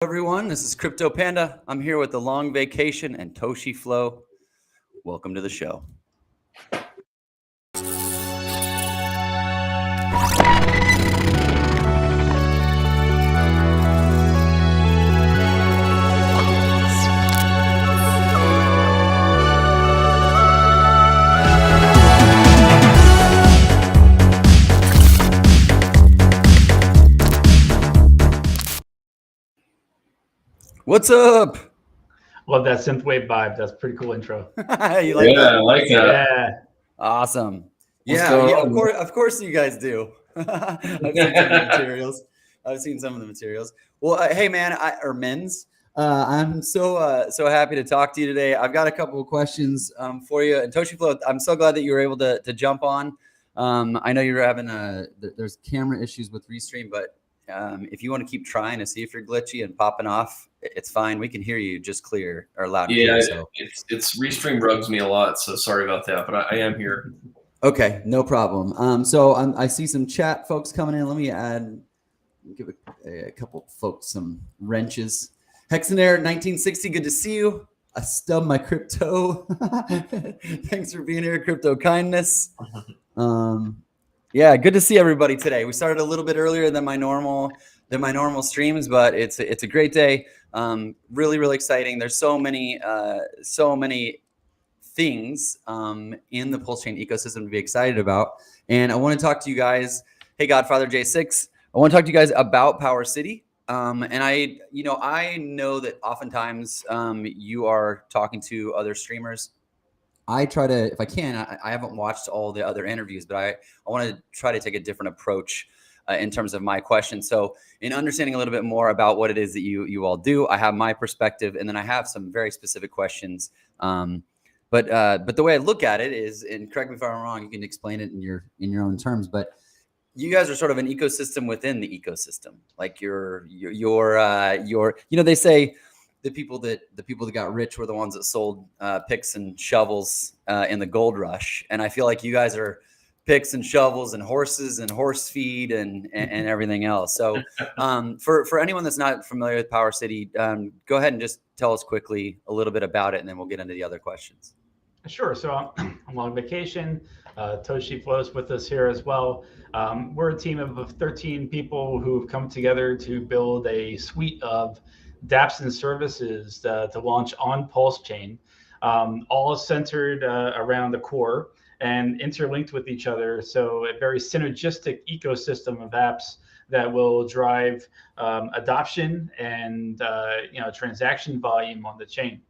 Everyone, this is Krypto Panda. I'm here with the Long Vacation and Toshi Flow. Welcome to the show. What's up? Love that synthwave vibe. That's a pretty cool intro. You like that? Yeah, I like that. Yeah. Awesome. What's Yeah, going yeah. on? Of course, you guys do. I've seen some of the materials. Well, hey, man, men's. I'm so happy to talk to you today. I've got a couple of questions for you. And Toshi Flow, I'm so glad that you were able to jump on. I know you're having there's camera issues with Restream, but if you want to keep trying to see if you're glitchy and popping off, it's fine. We can hear you just clear or loud. Yeah, clear, so. it's Restream bugs me a lot, so sorry about that, but I am here. Okay, no problem. So I see some chat folks coming in. Let me give a couple folks some wrenches. Hexanair 1960, good to see you. I stubbed my crypto. Thanks for being here, Crypto Kindness. Yeah, good to see everybody today. We started a little bit earlier than my normal streams, but it's a great day. Really exciting. There's so many things in the PulseChain ecosystem to be excited about, and I want to talk to you guys. Hey, Godfather J6, I want to talk to you guys about PowerCity. And I know that oftentimes you are talking to other streamers. I try to, if I can, I haven't watched all the other interviews, but I want to try to take a different approach in terms of my questions. So in understanding a little bit more about what it is that you all do, I have my perspective, and then I have some very specific questions. But the way I look at it is, and correct me if I'm wrong, you can explain it in your own terms, but you guys are sort of an ecosystem within the ecosystem. Like you're they say the people that got rich were the ones that sold picks and shovels in the gold rush. And I feel like you guys are picks and shovels and horses and horse feed and everything else. So for anyone that's not familiar with PowerCity, go ahead and just tell us quickly a little bit about it, and then we'll get into the other questions. Sure. So I'm on vacation. Toshi Flow's with us here as well. We're a team of 13 people who've come together to build a suite of dApps and services to launch on PulseChain, all centered around the core and interlinked with each other. So a very synergistic ecosystem of apps that will drive adoption and transaction volume on the chain.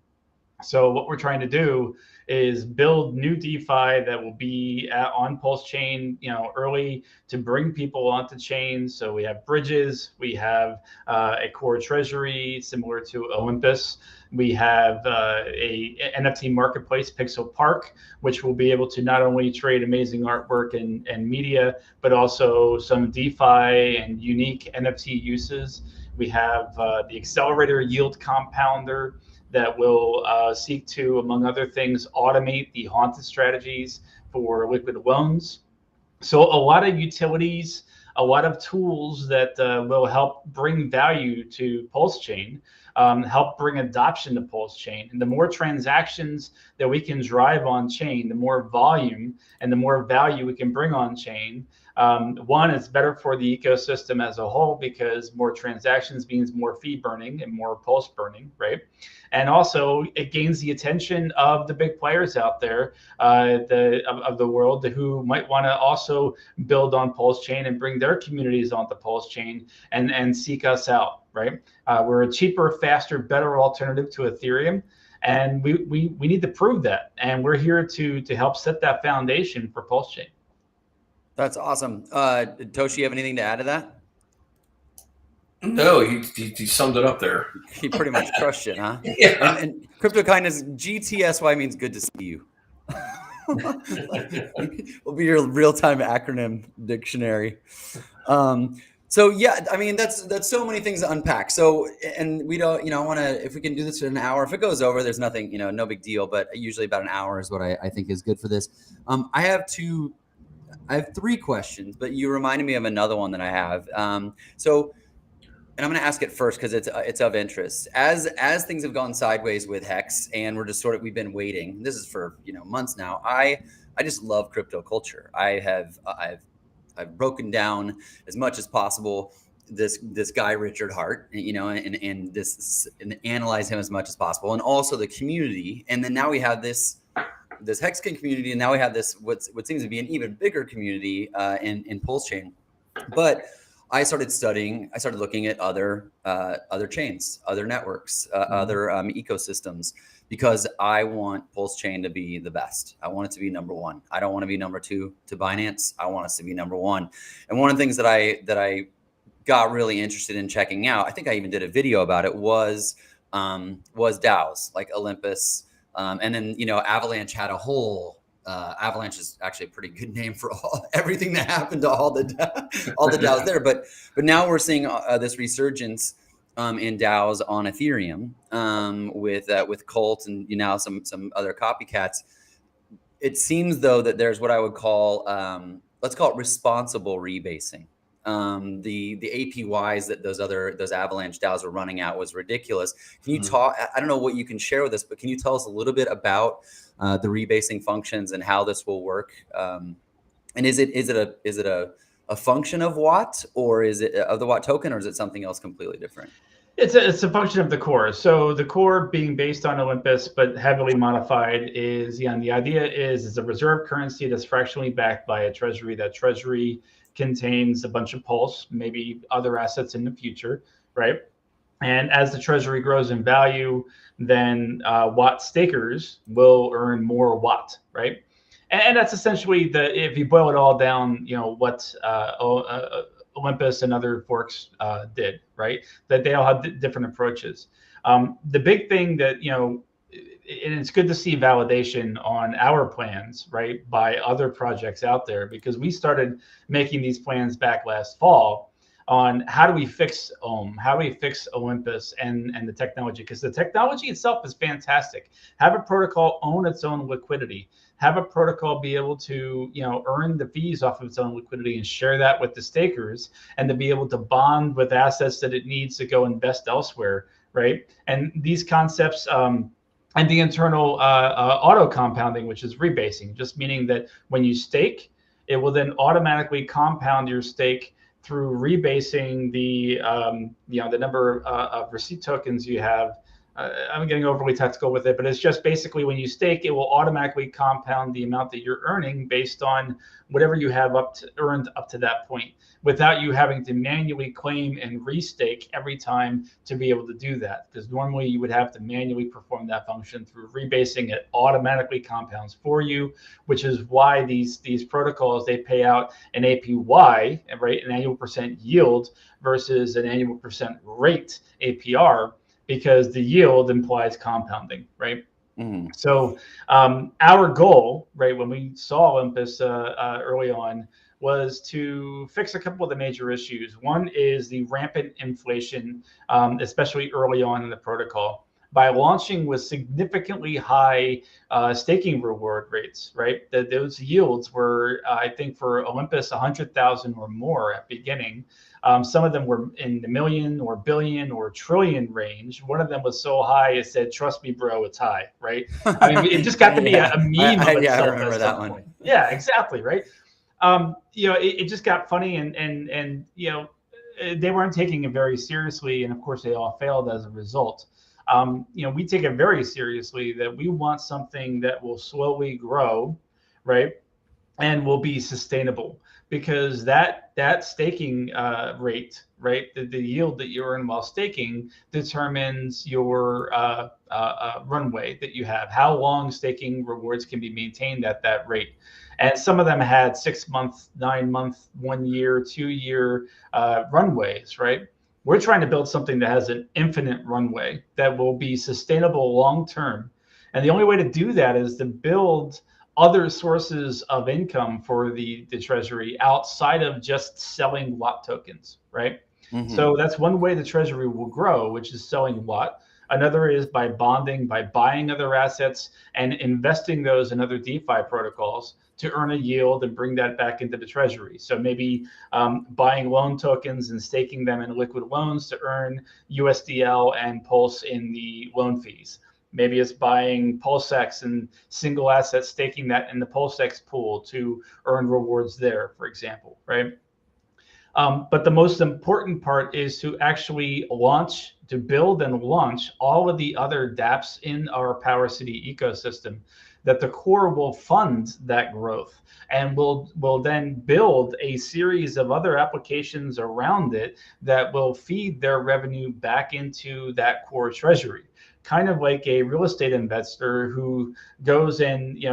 So what we're trying to do is build new DeFi that will be on PulseChain, early to bring people onto chain. So we have bridges, we have a core Treasury similar to Olympus. We have a NFT marketplace, Pixel Park, which will be able to not only trade amazing artwork and media, but also some DeFi and unique NFT uses. We have the accelerator yield compounder that will seek to, among other things, automate the haunted strategies for liquid loans. So a lot of utilities, a lot of tools that will help bring value to PulseChain, help bring adoption to PulseChain. And the more transactions that we can drive on chain, the more volume and the more value we can bring on chain. One, it's better for the ecosystem as a whole because more transactions means more fee burning and more pulse burning, right? And also, it gains the attention of the big players out there of the world who might want to also build on PulseChain and bring their communities onto PulseChain and seek us out, right? We're a cheaper, faster, better alternative to Ethereum. And we need to prove that. And we're here to help set that foundation for PulseChain. That's awesome. Toshi, you have anything to add to that? No, he summed it up there. He pretty much crushed it, huh? Yeah. And Crypto Kindness, GTSY means good to see you. Will be your real-time acronym dictionary. So yeah, I mean that's so many things to unpack. So, and we don't, I want to, if we can do this in an hour. If it goes over, there's nothing, no big deal. But usually about an hour is what I think is good for this. I have 3 questions, but you reminded me of another one that I have. So And I'm going to ask it first because it's of interest. As things have gone sideways with Hex, and we're just we've been waiting. This is for months now. I just love crypto culture. I've broken down as much as possible this guy Richard Heart, and analyze him as much as possible, and also the community. And then now we have this Hexkin community, and now we have this what seems to be an even bigger community in PulseChain. But I started looking at other chains, other networks, other ecosystems, because I want PulseChain to be the best. I want it to be number one. I don't want to be number two to Binance. I want us to be number one. And one of the things that I got really interested in checking out, I think I even did a video about it, was DAOs like Olympus, and then Avalanche had a whole. Avalanche is actually a pretty good name for everything that happened to all the DAOs there. But now we're seeing this resurgence in DAOs on Ethereum with Cult and some other copycats. It seems though that there's what I would call let's call it responsible rebasing. The APYs that those Avalanche DAOs were running out was ridiculous. Can you talk? I don't know what you can share with us, but can you tell us a little bit about the rebasing functions and how this will work? And is it a function of Watt, or is it of the Watt token, or is it something else completely different? It's a function of the core. So the core being based on Olympus, but heavily modified, is and the idea is it's a reserve currency that's fractionally backed by a treasury. That treasury contains a bunch of Pulse, maybe other assets in the future, right? And as the treasury grows in value, then Watt stakers will earn more Watt, right? And that's essentially if you boil it all down, what Olympus and other forks did, right? That they all have different approaches. The big thing that, and it's good to see validation on our plans, right, by other projects out there, because we started making these plans back last fall on how do we fix how do we fix Olympus and the technology, because the technology itself is fantastic. Have a protocol own its own liquidity, have a protocol be able to earn the fees off of its own liquidity and share that with the stakers, and to be able to bond with assets that it needs to go invest elsewhere, right? And these concepts and the internal auto compounding, which is rebasing, just meaning that when you stake, it will then automatically compound your stake through rebasing the number of receipt tokens you have. I'm getting overly technical with it, but it's just basically when you stake, it will automatically compound the amount that you're earning based on whatever you have earned up to that point, without you having to manually claim and restake every time to be able to do that. Because normally you would have to manually perform that function. Through rebasing, it automatically compounds for you, which is why these protocols, they pay out an APY, right, an annual percent yield, versus an annual percent rate APR, because the yield implies compounding, right? So our goal, right, when we saw Olympus early on, was to fix a couple of the major issues. One is the rampant inflation, especially early on in the protocol. By launching with significantly high staking reward rates, right? Those yields were, I think for Olympus, 100,000 or more at beginning. Some of them were in the million or billion or trillion range. One of them was so high it said, "Trust me, bro, it's high," right? I mean, it just got to be a meme of itself. Yeah, I remember that one. Point. Yeah, exactly, right? It just got funny, and they weren't taking it very seriously, and of course they all failed as a result. We take it very seriously that we want something that will slowly grow, right, and will be sustainable, because that staking rate, right, the yield that you earn while staking determines your runway that you have, how long staking rewards can be maintained at that rate. And some of them had 6 month, 9 month, 1 year, 2 year runways, right? We're trying to build something that has an infinite runway that will be sustainable long term. And the only way to do that is to build other sources of income for the treasury outside of just selling Watt tokens, right? So that's one way the treasury will grow, which is selling Watt. Another is by bonding, by buying other assets and investing those in other DeFi protocols to earn a yield and bring that back into the treasury. So maybe buying loan tokens and staking them in liquid loans to earn USDL and Pulse in the loan fees. Maybe it's buying PulseX and single asset staking that in the PulseX pool to earn rewards there, for example, right? But the most important part is to actually build and launch all of the other dApps in our PowerCity ecosystem, that the core will fund that growth and will then build a series of other applications around it that will feed their revenue back into that core treasury. Kind of like a real estate investor who goes and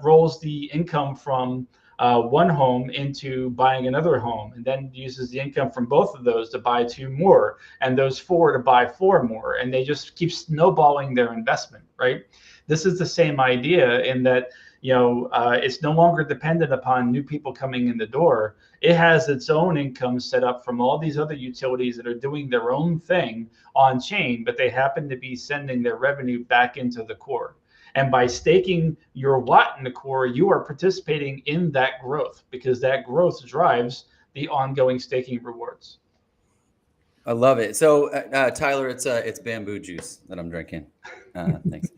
rolls the income from one home into buying another home, and then uses the income from both of those to buy 2 more, and those 4 to buy 4 more, and they just keep snowballing their investment, right? This is the same idea in that it's no longer dependent upon new people coming in the door. It has its own income set up from all these other utilities that are doing their own thing on chain, but they happen to be sending their revenue back into the core. And by staking your watt in the core, you are participating in that growth, because that growth drives the ongoing staking rewards. I love it. So Tyler, it's bamboo juice that I'm drinking. Thanks.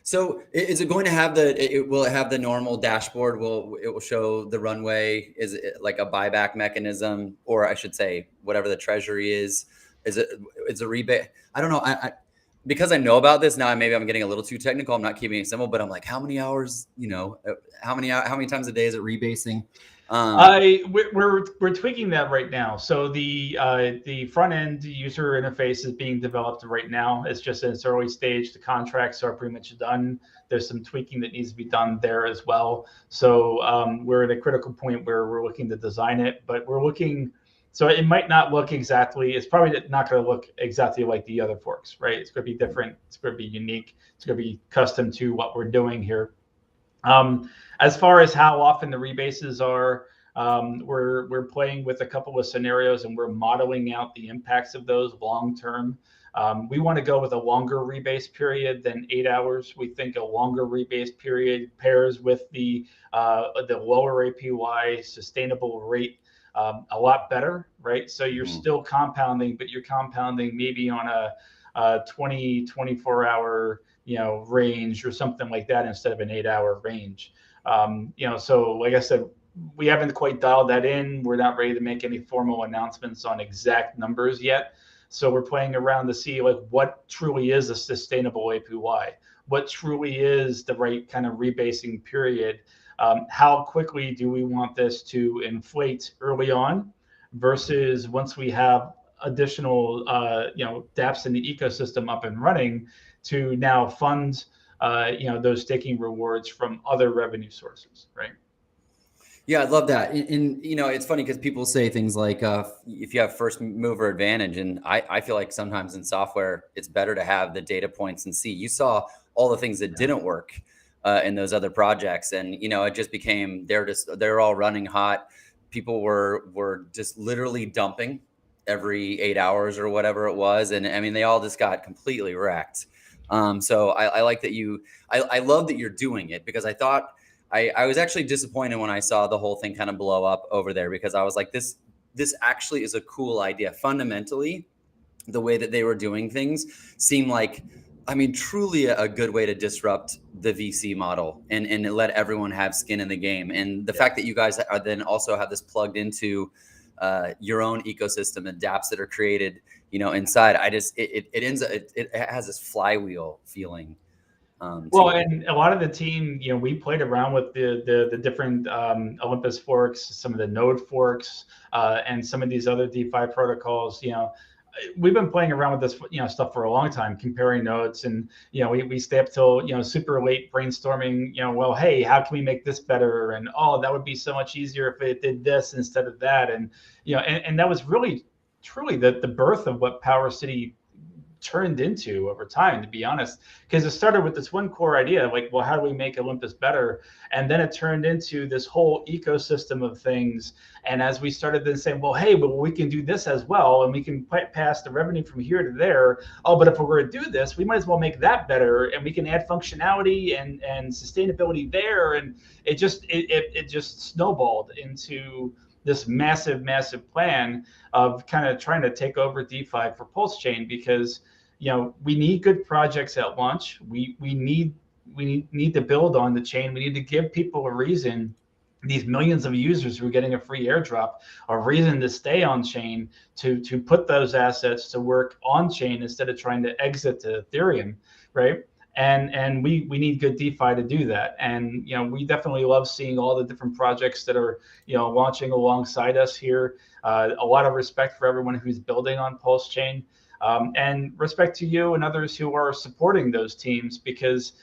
So is it going to have will it have the normal dashboard? It will show the runway? Is it like a buyback mechanism, or I should say whatever the treasury is? Is a rebate? I don't know. Because I know about this now, maybe I'm getting a little too technical. I'm not keeping it simple, but I'm like, how many hours, how many times a day is it rebasing? We're tweaking that right now. So the front end user interface is being developed right now. It's just in its early stage. The contracts are pretty much done. There's some tweaking that needs to be done there as well. So we're at a critical point where we're looking to design it, but we're looking. So it might not look exactly, it's probably not going to look exactly like the other forks, right? It's going to be different. It's going to be unique. It's going to be custom to what we're doing here. As far as how often the rebases are, we're playing with a couple of scenarios, and we're modeling out the impacts of those long term. We want to go with a longer rebase period than 8 hours. We think a longer rebase period pairs with the lower APY sustainable rate a lot better, right? So you're still compounding, but you're compounding maybe on a 24 hour range or something like that instead of an 8 hour range. So like I said, we haven't quite dialed that in. We're not ready to make any formal announcements on exact numbers yet. So we're playing around to see like what truly is a sustainable APY, what truly is the right kind of rebasing period. How quickly do we want this to inflate early on versus once we have additional dApps in the ecosystem up and running to now fund those staking rewards from other revenue sources, right? Yeah, I love that. And it's funny because people say things like if you have first mover advantage, and I feel like sometimes in software it's better to have the data points and see. You saw all the things that didn't work in those other projects, and it just became they're all running hot. People were just literally dumping every 8 hours or whatever it was, and I mean they all just got completely wrecked. So I like that I love that you're doing it, because I thought I was actually disappointed when I saw the whole thing kind of blow up over there, because I was like, this actually is a cool idea. Fundamentally, the way that they were doing things seemed like, I mean, truly a good way to disrupt the VC model and let everyone have skin in the game. And the fact that you guys are then also have this plugged into your own ecosystem and dApps that are created, inside, it has this flywheel feeling. Well, and a lot of the team, we played around with the different Olympus forks, some of the Node forks, and some of these other DeFi protocols. We've been playing around with this, stuff for a long time, comparing nodes, and we stay up till super late brainstorming. Well, hey, how can we make this better? And that would be so much easier if it did this instead of that. And and that was really truly the birth of what PowerCity turned into over time, to be honest, because it started with this one core idea, like, well, how do we make Olympus better? And then it turned into this whole ecosystem of things. And as we started then saying, well, hey, well, we can do this as well, and we can pass the revenue from here to there. Oh, but if we're going to do this, we might as well make that better, and we can add functionality and sustainability there. And it just snowballed into this massive plan of kind of trying to take over DeFi for PulseChain, because we need good projects at launch. We need to build on the chain. We need to give people a reason, these millions of users who are getting a free airdrop, a reason to stay on chain, to put those assets to work on chain instead of trying to exit to Ethereum, right? And we need good DeFi to do that. And we definitely love seeing all the different projects that are launching alongside us here. A lot of respect for everyone who's building on PulseChain, and respect to you and others who are supporting those teams, because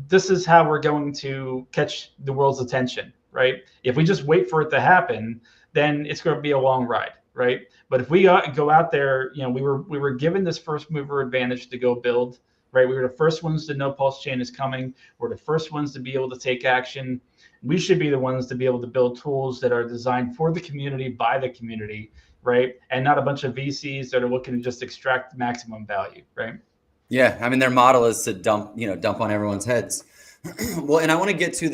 this is how we're going to catch the world's attention, right? If we just wait for it to happen, then it's going to be a long ride, right? But if we go out there, we were given this first mover advantage to go build. Right, we were the first ones to know PulseChain is coming. We're the first ones to be able to take action. We should be the ones to be able to build tools that are designed for the community, by the community, right? And not a bunch of VCs that are looking to just extract maximum value, right? Yeah, I mean, their model is to dump on everyone's heads. Well, and I want to get to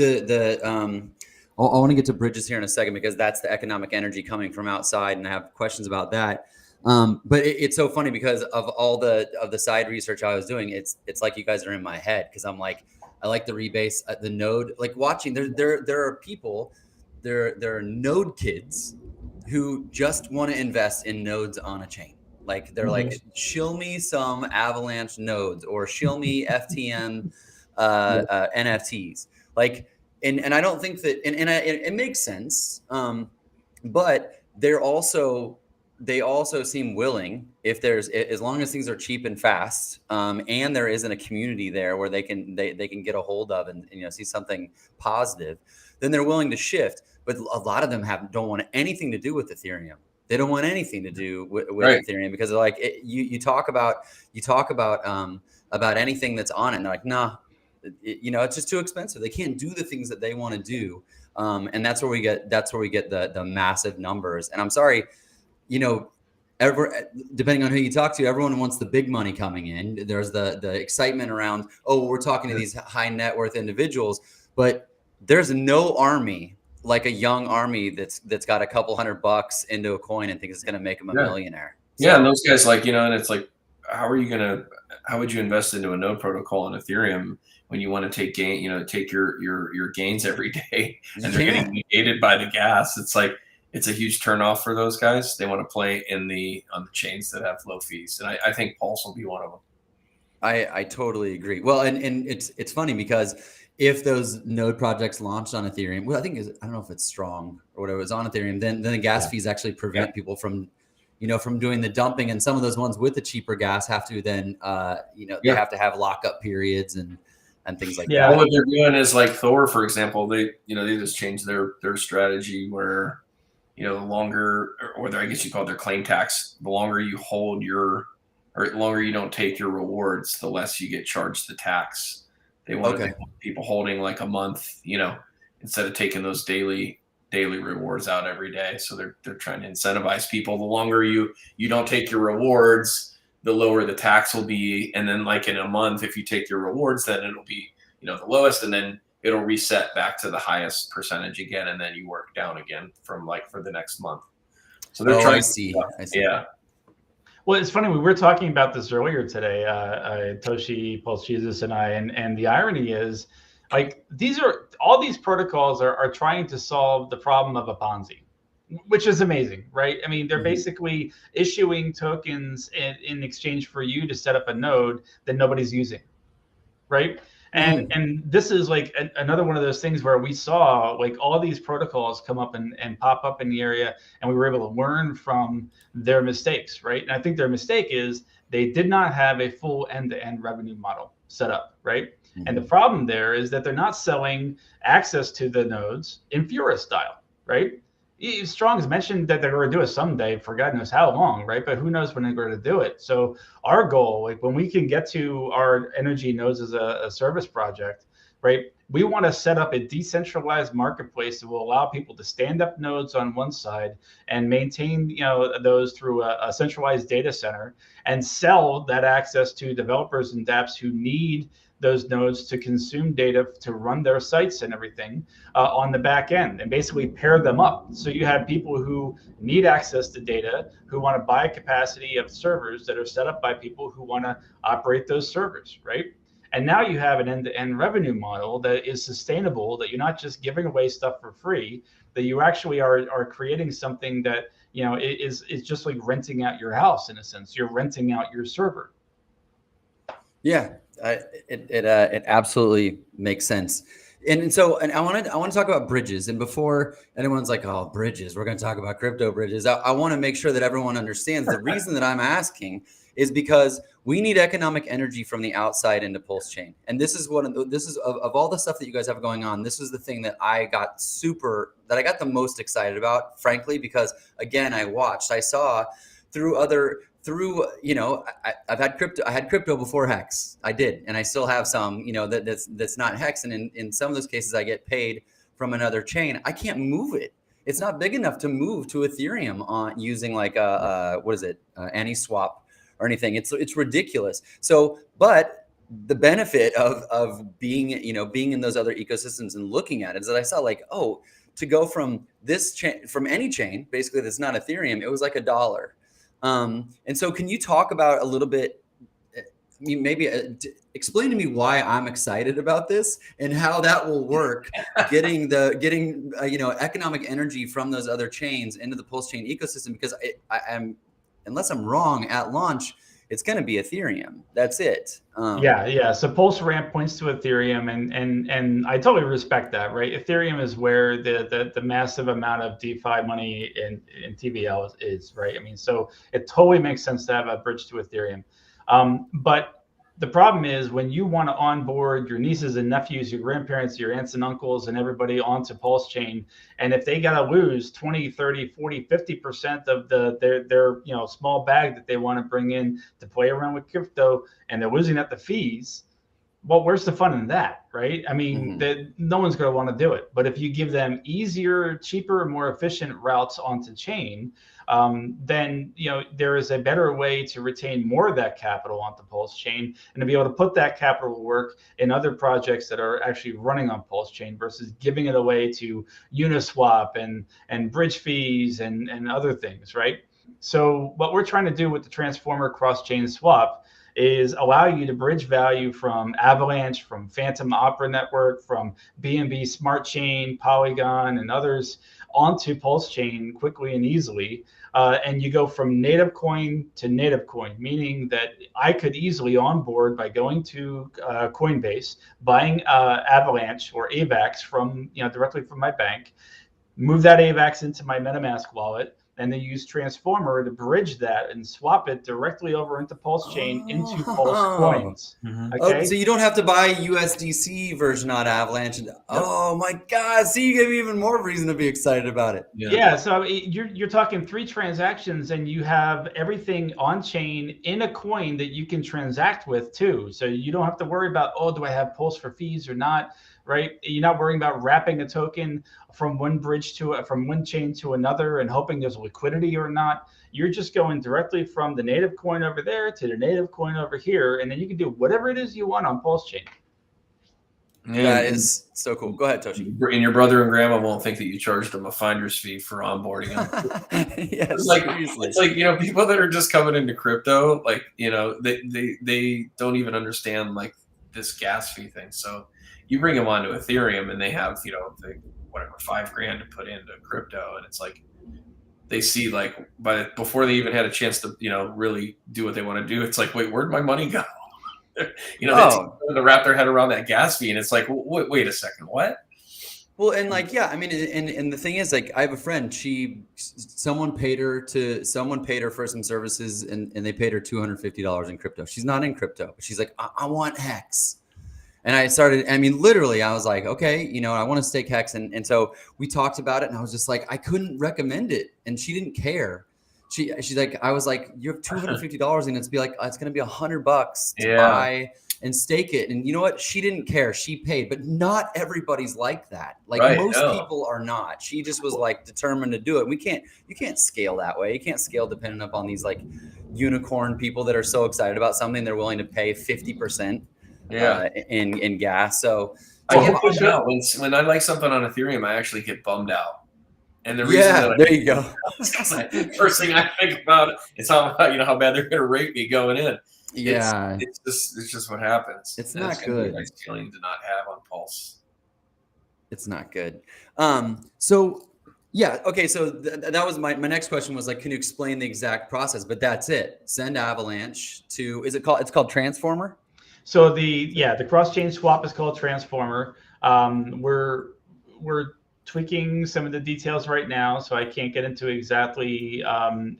I want to get to bridges here in a second, because that's the economic energy coming from outside, and I have questions about that. But it's so funny because of all the side research I was doing, it's like you guys are in my head, because I'm like, I like the rebase, the node, like watching there are people, there are node kids who just want to invest in nodes on a chain. Like they're like, shill me some Avalanche nodes, or shill me FTM NFTs. Like, and I don't think that, and it makes sense. But they also seem willing, if as long as things are cheap and fast, and there isn't a community there where they can get a hold of and see something positive, then they're willing to shift. But a lot of them don't want anything to do with Ethereum. They don't want anything to do with right. Ethereum, because they're like, you talk about anything that's on it, and they're like, nah, it's just too expensive. They can't do the things that they want to do, and that's where we get the massive numbers. And I'm sorry. Depending on who you talk to, everyone wants the big money coming in. There's the excitement around, we're talking to these high net worth individuals, but there's no army like a young army that's got a couple $100 into a coin and thinks it's going to make him a millionaire. So, yeah, and those guys, like, and it's like, how would you invest into a node protocol on Ethereum when you want to take take your gains every day, and they're getting negated by the gas? It's like, it's a huge turnoff for those guys. They want to play on the chains that have low fees, and I think Pulse will be one of them. I totally agree. Well, and it's funny because if those node projects launched on Ethereum, well, I don't know if it's strong or whatever is on Ethereum, then the gas fees actually prevent people from doing the dumping, and some of those ones with the cheaper gas have to then they have to have lockup periods and things like that. Well, what they're doing is, like Thor, for example, they just changed their strategy where the longer, or I guess you call it their claim tax, the longer you hold or the longer you don't take your rewards, the less you get charged the tax. They want people holding like a month, instead of taking those daily rewards out every day. So they're trying to incentivize people. The longer you don't take your rewards, the lower the tax will be. And then, like, in a month, if you take your rewards, then it'll be, the lowest, and then it'll reset back to the highest percentage again, and then you work down again for the next month. So they're trying. I see. Yeah. Well, it's funny. We were talking about this earlier today, Toshi, Pulse Jesus, and I, and the irony is, like, all these protocols are trying to solve the problem of a Ponzi, which is amazing, right? I mean, they're basically issuing tokens in exchange for you to set up a node that nobody's using, right? And this is like another one of those things where we saw, like, all these protocols come up and pop up in the area, and we were able to learn from their mistakes, right? And I think their mistake is they did not have a full end-to-end revenue model set up, right? And the problem there is that they're not selling access to the nodes in Fura style, right? Strong's mentioned that they're going to do it someday for God knows how long, right? But who knows when they're going to do it. So our goal, like when we can get to our energy nodes as a service project, right? We want to set up a decentralized marketplace that will allow people to stand up nodes on one side and maintain, those through a centralized data center and sell that access to developers and dApps who need those nodes to consume data to run their sites and everything on the back end, and basically pair them up. So you have people who need access to data, who want to buy capacity of servers that are set up by people who want to operate those servers, right? And now you have an end-to-end revenue model that is sustainable, that you're not just giving away stuff for free, that you actually are creating something that, is just like renting out your house in a sense. You're renting out your server. Yeah, it absolutely makes sense. And I want to talk about bridges. And before anyone's like, oh, bridges, we're going to talk about crypto bridges. I want to make sure that everyone understands the reason that I'm asking is because we need economic energy from the outside into PulseChain. And this is of all the stuff that you guys have going on, this is the thing that I got the most excited about, frankly, because again, I saw I've had crypto. I had crypto before Hex. I did, and I still have some. That's not Hex, and in some of those cases, I get paid from another chain. I can't move it. It's not big enough to move to Ethereum on using like AnySwap or anything. It's ridiculous. So, but the benefit of being in those other ecosystems and looking at it is that I saw like, oh, to go from this chain, from any chain, basically that's not Ethereum, it was like $1. And so can you talk about a little bit, explain to me why I'm excited about this and how that will work, getting economic energy from those other chains into the PulseChain ecosystem, because unless I'm wrong, at launch, it's going to be Ethereum. That's it. Yeah. So Pulse Ramp points to Ethereum, and I totally respect that, right? Ethereum is where the massive amount of DeFi money in TVL is, right? I mean, so it totally makes sense to have a bridge to Ethereum. But the problem is when you want to onboard your nieces and nephews, your grandparents, your aunts and uncles, and everybody onto PulseChain, and if they got to lose 20, 30, 40, 50% of their small bag that they want to bring in to play around with crypto, and they're losing at the fees, well, where's the fun in that, right? I mean, no one's going to want to do it. But if you give them easier, cheaper, more efficient routes onto chain, then there is a better way to retain more of that capital onto PulseChain and to be able to put that capital to work in other projects that are actually running on PulseChain versus giving it away to Uniswap and bridge fees and other things, right? So what we're trying to do with the Transformer cross-chain swap is allow you to bridge value from Avalanche, from Phantom Opera Network, from BNB Smart Chain, Polygon, and others onto PulseChain quickly and easily. And you go from native coin to native coin, meaning that I could easily onboard by going to Coinbase, buying Avalanche or AVAX from directly from my bank, move that AVAX into my MetaMask wallet, and then use Transformer to bridge that and swap it directly over into PulseChain into Pulse coins. Okay, so you don't have to buy USDC version on Avalanche. Oh my God! See, you gave me even more reason to be excited about it. Yeah. So you're talking 3 transactions, and you have everything on chain in a coin that you can transact with too. So you don't have to worry about, do I have Pulse for fees or not? Right? You're not worrying about wrapping a token from one chain to another and hoping there's liquidity or not. You're just going directly from the native coin over there to the native coin over here, and then you can do whatever it is you want on PulseChain. That is so cool. Go ahead, Toshi. And your brother and grandma won't think that you charged them a finder's fee for onboarding them. Yes, it's like people that are just coming into crypto, like they don't even understand like this gas fee thing. So you bring them onto Ethereum and they have, whatever, $5,000 to put into crypto. And it's like, they see like, before they even had a chance to, really do what they want to do. It's like, wait, where'd my money go? They wrap their head around that gas fee. And it's like, wait a second, what? Well, and like, yeah, I mean, and the thing is, like, I have a friend, someone paid her for some services and they paid her $250 in crypto. She's not in crypto, but she's like, I want Hex. And I started, I mean, literally, I was like, okay, you know, I want to stake Hex. And so we talked about it, and I was just like, I couldn't recommend it. And she didn't care. She's like, I was like, you have $250 and it's going to be $100 to buy and stake it. And you know what? She didn't care. She paid, but not everybody's like that. Like most people are not. She just was like determined to do it. You can't scale that way. You can't scale dependent upon these like unicorn people that are so excited about something they're willing to pay 50% in gas. So I get bummed out when I like something on Ethereum. I actually get bummed out, and the reason that there you go. First thing I think about is how bad they're going to rate me going in. Yeah, it's just what happens. It's not good. Be a nice feeling to not have on Pulse. It's not good. So yeah, okay. So that was my next question was like, can you explain the exact process? But that's it. Send Avalanche to it's called Transformer. So the cross-chain swap is called Transformer. We're tweaking some of the details right now, so I can't get into exactly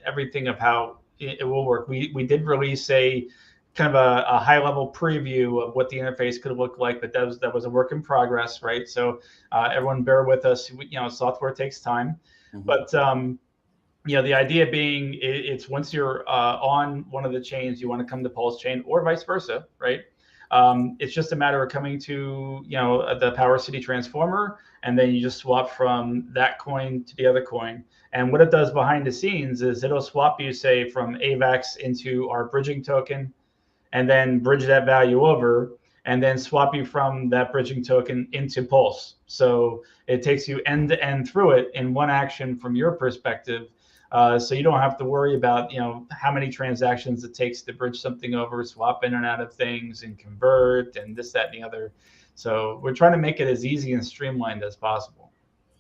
everything of how it will work. We did release a kind of a high-level preview of what the interface could look like, but that was a work in progress, right? So everyone bear with us. Software takes time, but the idea being it's once you're on one of the chains, you want to come to PulseChain or vice versa, right? It's just a matter of coming to the PowerCity transformer, and then you just swap from that coin to the other coin. And what it does behind the scenes is it'll swap you, say, from AVAX into our bridging token, and then bridge that value over, and then swap you from that bridging token into Pulse. So it takes you end to end through it in one action from your perspective. So you don't have to worry about how many transactions it takes to bridge something over, swap in and out of things, and convert, and this, that, and the other. So we're trying to make it as easy and streamlined as possible.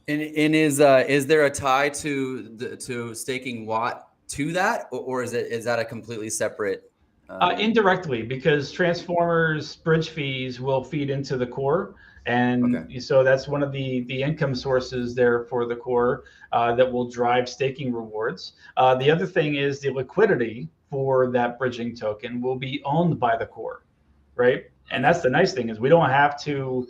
And is there a tie to staking Watt to that, or is that a completely separate? Indirectly, because Transformers bridge fees will feed into the core. And so that's one of the income sources there for the core that will drive staking rewards. The other thing is the liquidity for that bridging token will be owned by the core, right? And that's the nice thing is we don't have to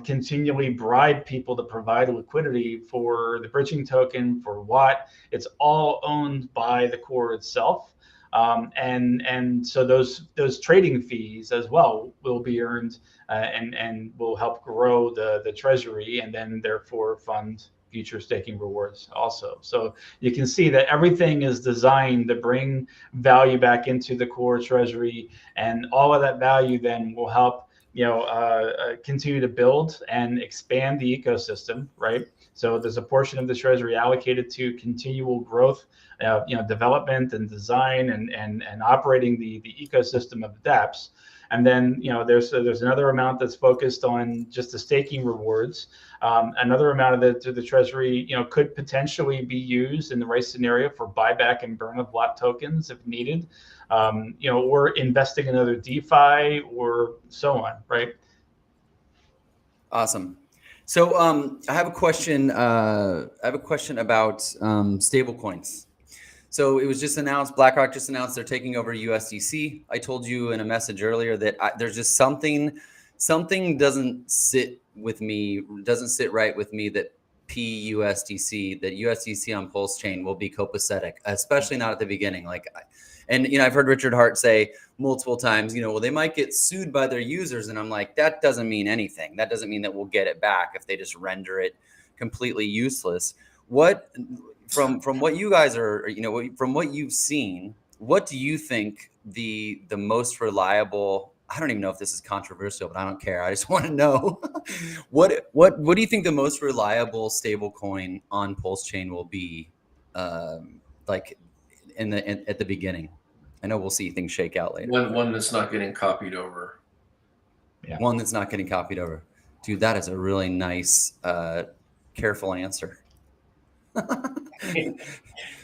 continually bribe people to provide liquidity for the bridging token, for Watt. It's all owned by the core itself. And so those trading fees as well will be earned and will help grow the treasury, and then therefore fund future staking rewards also. So you can see that everything is designed to bring value back into the core treasury, and all of that value then will help continue to build and expand the ecosystem, right? So there's a portion of the treasury allocated to continual growth, development and design and operating the ecosystem of dApps. And then there's another amount that's focused on just the staking rewards. Another amount of the treasury could potentially be used in the right scenario for buyback and burn of Watt tokens if needed, or investing in other DeFi or so on, right? Awesome. So I have a question. I have a question about stable coins. So it was just announced, BlackRock just announced they're taking over USDC. I told you in a message earlier that there's just something doesn't sit right with me that USDC on PulseChain will be copacetic, especially not at the beginning. I've heard Richard Heart say multiple times, well, they might get sued by their users. And I'm like, that doesn't mean anything. That doesn't mean that we'll get it back if they just render it completely useless. From what you guys are, from what you've seen, what do you think the most reliable? I don't even know if this is controversial, but I don't care. I just want to know what do you think the most reliable stable coin on PulseChain will be, at the beginning? I know we'll see things shake out later. One that's not getting copied over. Yeah. One that's not getting copied over. Dude, that is a really nice, careful answer.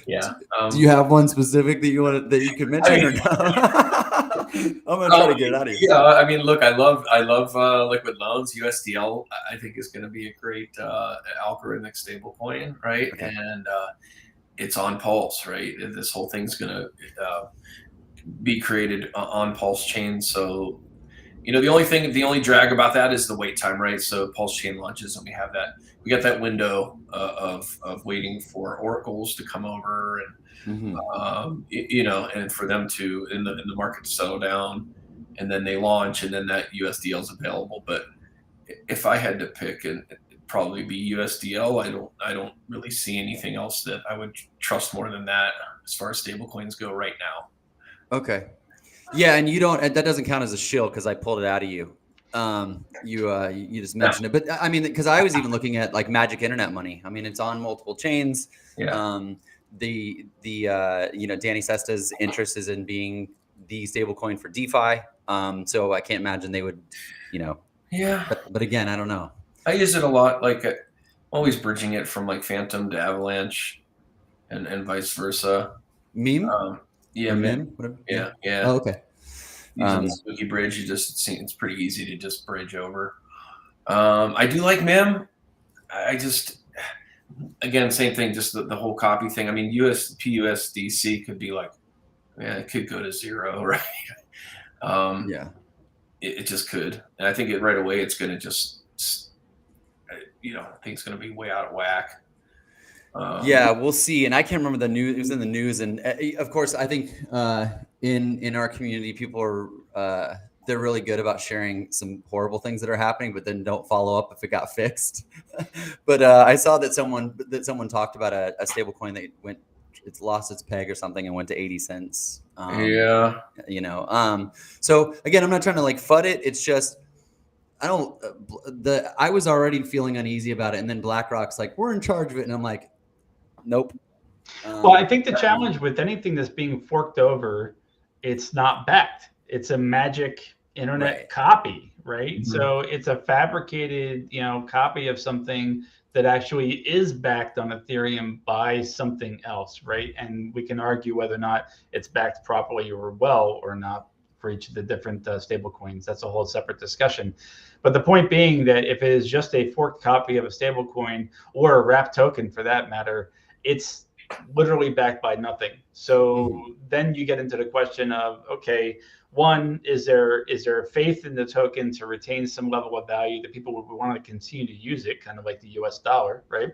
Yeah. Do you have one specific that you could mention or no? I'm gonna try to get it out of you. Yeah, I mean, look, I love liquid loans. USDL, I think, is going to be a great algorithmic stablecoin, right? Okay. And it's on Pulse, right? This whole thing's going to be created on PulseChain, so the only drag about that is the wait time, right? So PulseChain launches, and we got that window of waiting for oracles to come over, and and for them to in the market to settle down, and then they launch, and then that USDL is available. But if I had to pick, it'd probably be USDL. I don't really see anything else that I would trust more than that as far as stablecoins go right now. Okay. Yeah, and that doesn't count as a shill because I pulled it out of you. You just mentioned it, but I mean, because I was even looking at like Magic Internet Money. I mean, it's on multiple chains. Yeah. Danny Sesta's interest is in being the stablecoin for DeFi. So I can't imagine they would, Yeah. But again, I don't know. I use it a lot, like always bridging it from like Phantom to Avalanche, and vice versa. Meme. Yeah, Meme. Whatever. Yeah. Oh, okay. Using the Spooky Bridge, it's pretty easy to just bridge over. I do like Mem. I just, again, same thing, just the whole copy thing. I mean, PUSDC could be like, it could go to 0, right? Yeah. It just could. And I think right away it's going to just, I think it's going to be way out of whack. Yeah, we'll see. And I can't remember the news. It was in the news, and of course, I think in our community, people are they're really good about sharing some horrible things that are happening, but then don't follow up if it got fixed. But I saw that someone talked about a stable coin that it's lost its peg or something and went to 80 cents. Yeah. So again, I'm not trying to like FUD it. It's just I was already feeling uneasy about it, and then BlackRock's like, we're in charge of it, and I'm like, nope. Well, I think the challenge with anything that's being forked over, it's not backed. It's a magic internet copy, right? Mm-hmm. So it's a fabricated, copy of something that actually is backed on Ethereum by something else, right? And we can argue whether or not it's backed properly or well or not for each of the different stable coins. That's a whole separate discussion. But the point being that if it is just a forked copy of a stable coin or a wrapped token for that matter, it's literally backed by nothing. So then you get into the question of, okay, one, is there faith in the token to retain some level of value that people would want to continue to use it, kind of like the US dollar, right?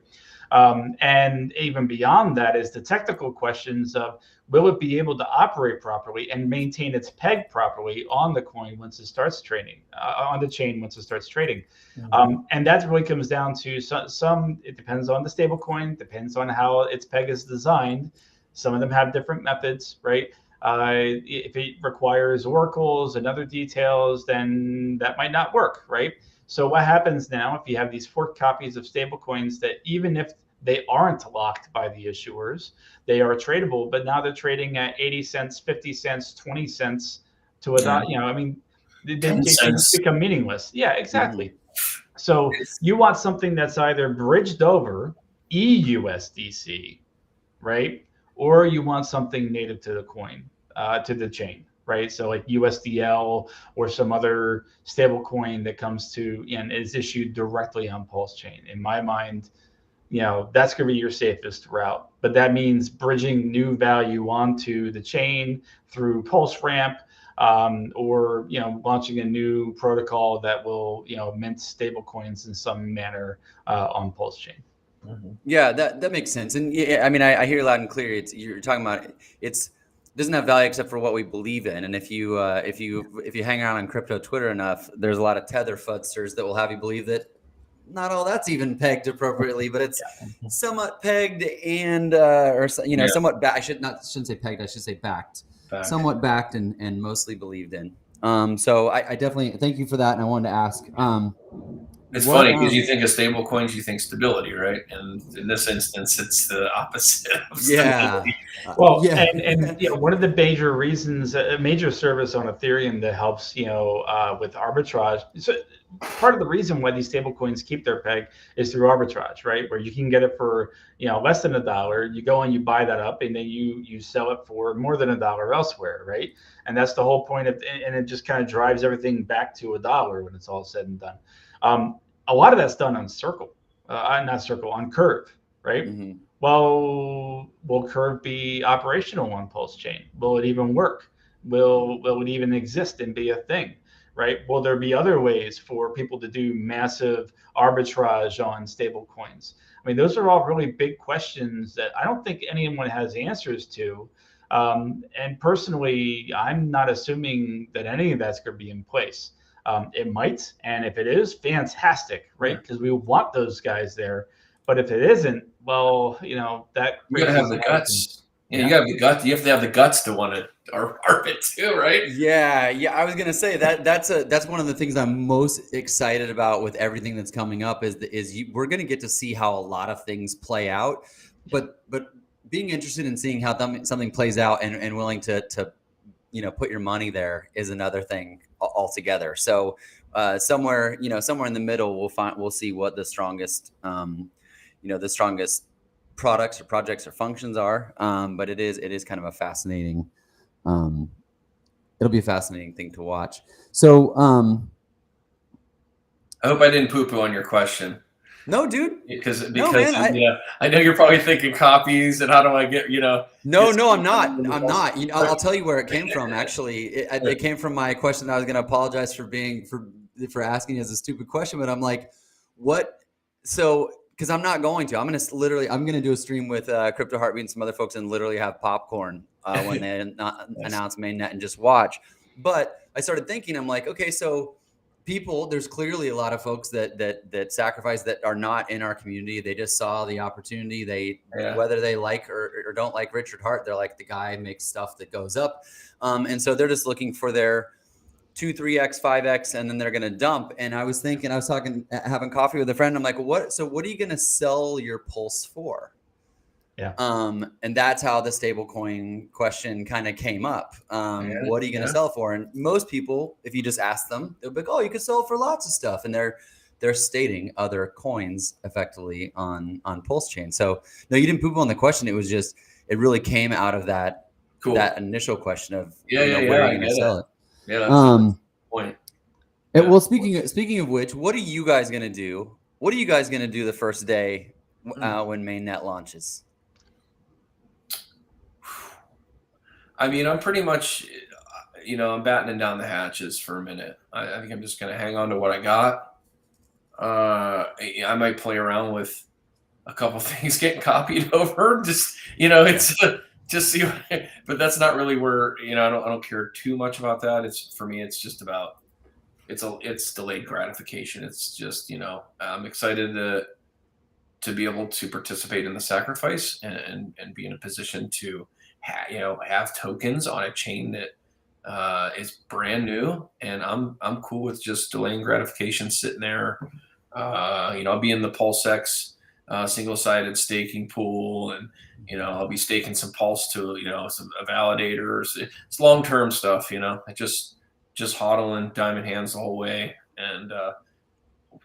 And even beyond that is the technical questions of, will it be able to operate properly and maintain its peg properly on the coin once it starts trading, on the chain once it starts trading? Mm-hmm. And that really comes down to some, it depends on the stable coin, depends on how its peg is designed. Some of them have different methods, right? If it requires oracles and other details, then that might not work, right? So what happens now if you have these forked copies of stablecoins that even if they aren't locked by the issuers, they are tradable, but now they're trading at 80 cents, 50 cents, 20 cents to a dollar, they just become meaningless. Yeah, exactly. Mm-hmm. So you want something that's either bridged over EUSDC, right? Or you want something native to the coin, to the chain, right? So like USDL or some other stable coin that comes to and is issued directly on PulseChain. In my mind, that's going to be your safest route. But that means bridging new value onto the chain through PulseRamp, or launching a new protocol that will mint stable coins in some manner on PulseChain. Mm-hmm. Yeah, that makes sense. And yeah, I mean, I hear loud and clear. You're talking about it doesn't have value except for what we believe in. And if you hang around on crypto Twitter enough, there's a lot of tether fudsters that will have you believe that not all that's even pegged appropriately, but it's somewhat pegged and somewhat backed. I shouldn't say pegged. I should say backed. Somewhat backed and mostly believed in. So I definitely thank you for that. And I wanted to ask. It's funny because you think of stable coins, you think stability, right? And in this instance, it's the opposite of stability. Well, and one of the major reasons, a major service on Ethereum that helps, with arbitrage. So part of the reason why these stable coins keep their peg is through arbitrage, right? Where you can get it for, less than $1. You go and you buy that up, and then you sell it for more than $1 elsewhere, right? And that's the whole point of, and it just kind of drives everything back to $1 when it's all said and done. A lot of that's done on on Curve, right? Mm-hmm. Well, will Curve be operational on PulseChain? Will it even work? Will it even exist and be a thing? right? Will there be other ways for people to do massive arbitrage on stable coins? I mean, those are all really big questions that I don't think anyone has answers to. And personally, I'm not assuming that any of that's going to be in place. It might, and if it is, fantastic, right? Because we want those guys there. But if it isn't, well, that you gotta have the guts. Yeah, you gotta have the guts. You have to have the guts to want to ARP it too, right? Yeah. I was gonna say that's one of the things I'm most excited about with everything that's coming up we're gonna get to see how a lot of things play out, but being interested in seeing how something plays out and willing to put your money there is another thing altogether. So somewhere in the middle we'll see what the strongest the strongest products or projects or functions are. But it is kind of a fascinating. It'll be a fascinating thing to watch. So I hope I didn't poo-poo on your question. No, dude. Because I know you're probably thinking copies and how do I get No, I'm not. I'll tell you where it came from. Actually, it came from my question. I was going to apologize for asking as a stupid question, but I'm like, what? So because I'm not going to. I'm going to do a stream with Krypto Heart and some other folks and literally have popcorn when they announce mainnet and just watch. But I started thinking, I'm like, okay, so there's clearly a lot of folks that sacrifice that are not in our community. They just saw the opportunity. Whether they like or don't like Richard Heart, they're like, the guy makes stuff that goes up. And so they're just looking for their 2, 3x, 5x, and then they're going to dump. And I was having coffee with a friend. I'm like, what are you going to sell your Pulse for? Yeah. And that's how the stablecoin question kind of came up. What are you going to sell for? And most people, if you just ask them, they'll be like, oh, you could sell it for lots of stuff. And they're stating other coins effectively on PulseChain. So no, you didn't poop on the question. It was just, it really came out of that initial question of where are you going to sell it? Yeah, that's the point. Well, speaking of which, what are you guys going to do? What are you guys going to do the first day when mainnet launches? I mean, I'm pretty much, I'm battening down the hatches for a minute. I think I'm just going to hang on to what I got. I might play around with a couple things getting copied over. Just, it's just see. But that's not really where, I don't care too much about that. For me, it's just about, it's delayed gratification. It's just, I'm excited to be able to participate in the sacrifice and be in a position to have tokens on a chain that is brand new, and I'm cool with just delaying gratification sitting there. I'll be in the PulseX single-sided staking pool, and I'll be staking some Pulse to some validators. It's long-term stuff. I just hodling diamond hands the whole way and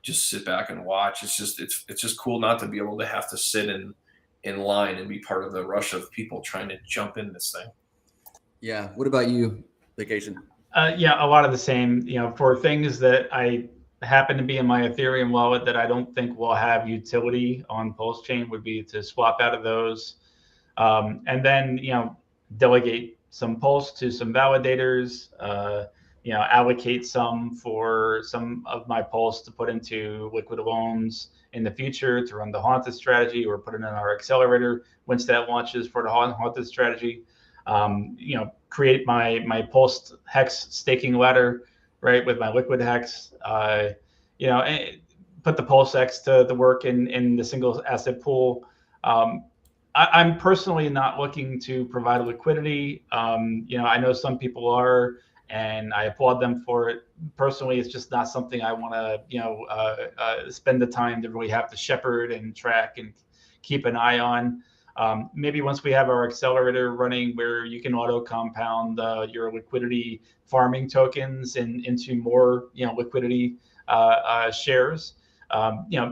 just sit back and watch. It's just cool not to be able to have to sit in line and be part of the rush of people trying to jump in this thing. Yeah. What about you, Vacation? A lot of the same, for things that I happen to be in my Ethereum wallet that I don't think will have utility on PulseChain would be to swap out of those. And then, delegate some Pulse to some validators, allocate some for some of my Pulse to put into liquid loans in the future to run the haunted strategy, or put it in our accelerator once that launches for the haunted strategy. Create my Pulse Hex staking ladder, right, with my liquid Hex. And put the Pulse X to the work in the single asset pool. I'm personally not looking to provide liquidity. I know some people are, and I applaud them for it. Personally, it's just not something I want to, spend the time to really have to shepherd and track and keep an eye on. Maybe once we have our accelerator running, where you can auto compound your liquidity farming tokens into more, liquidity shares.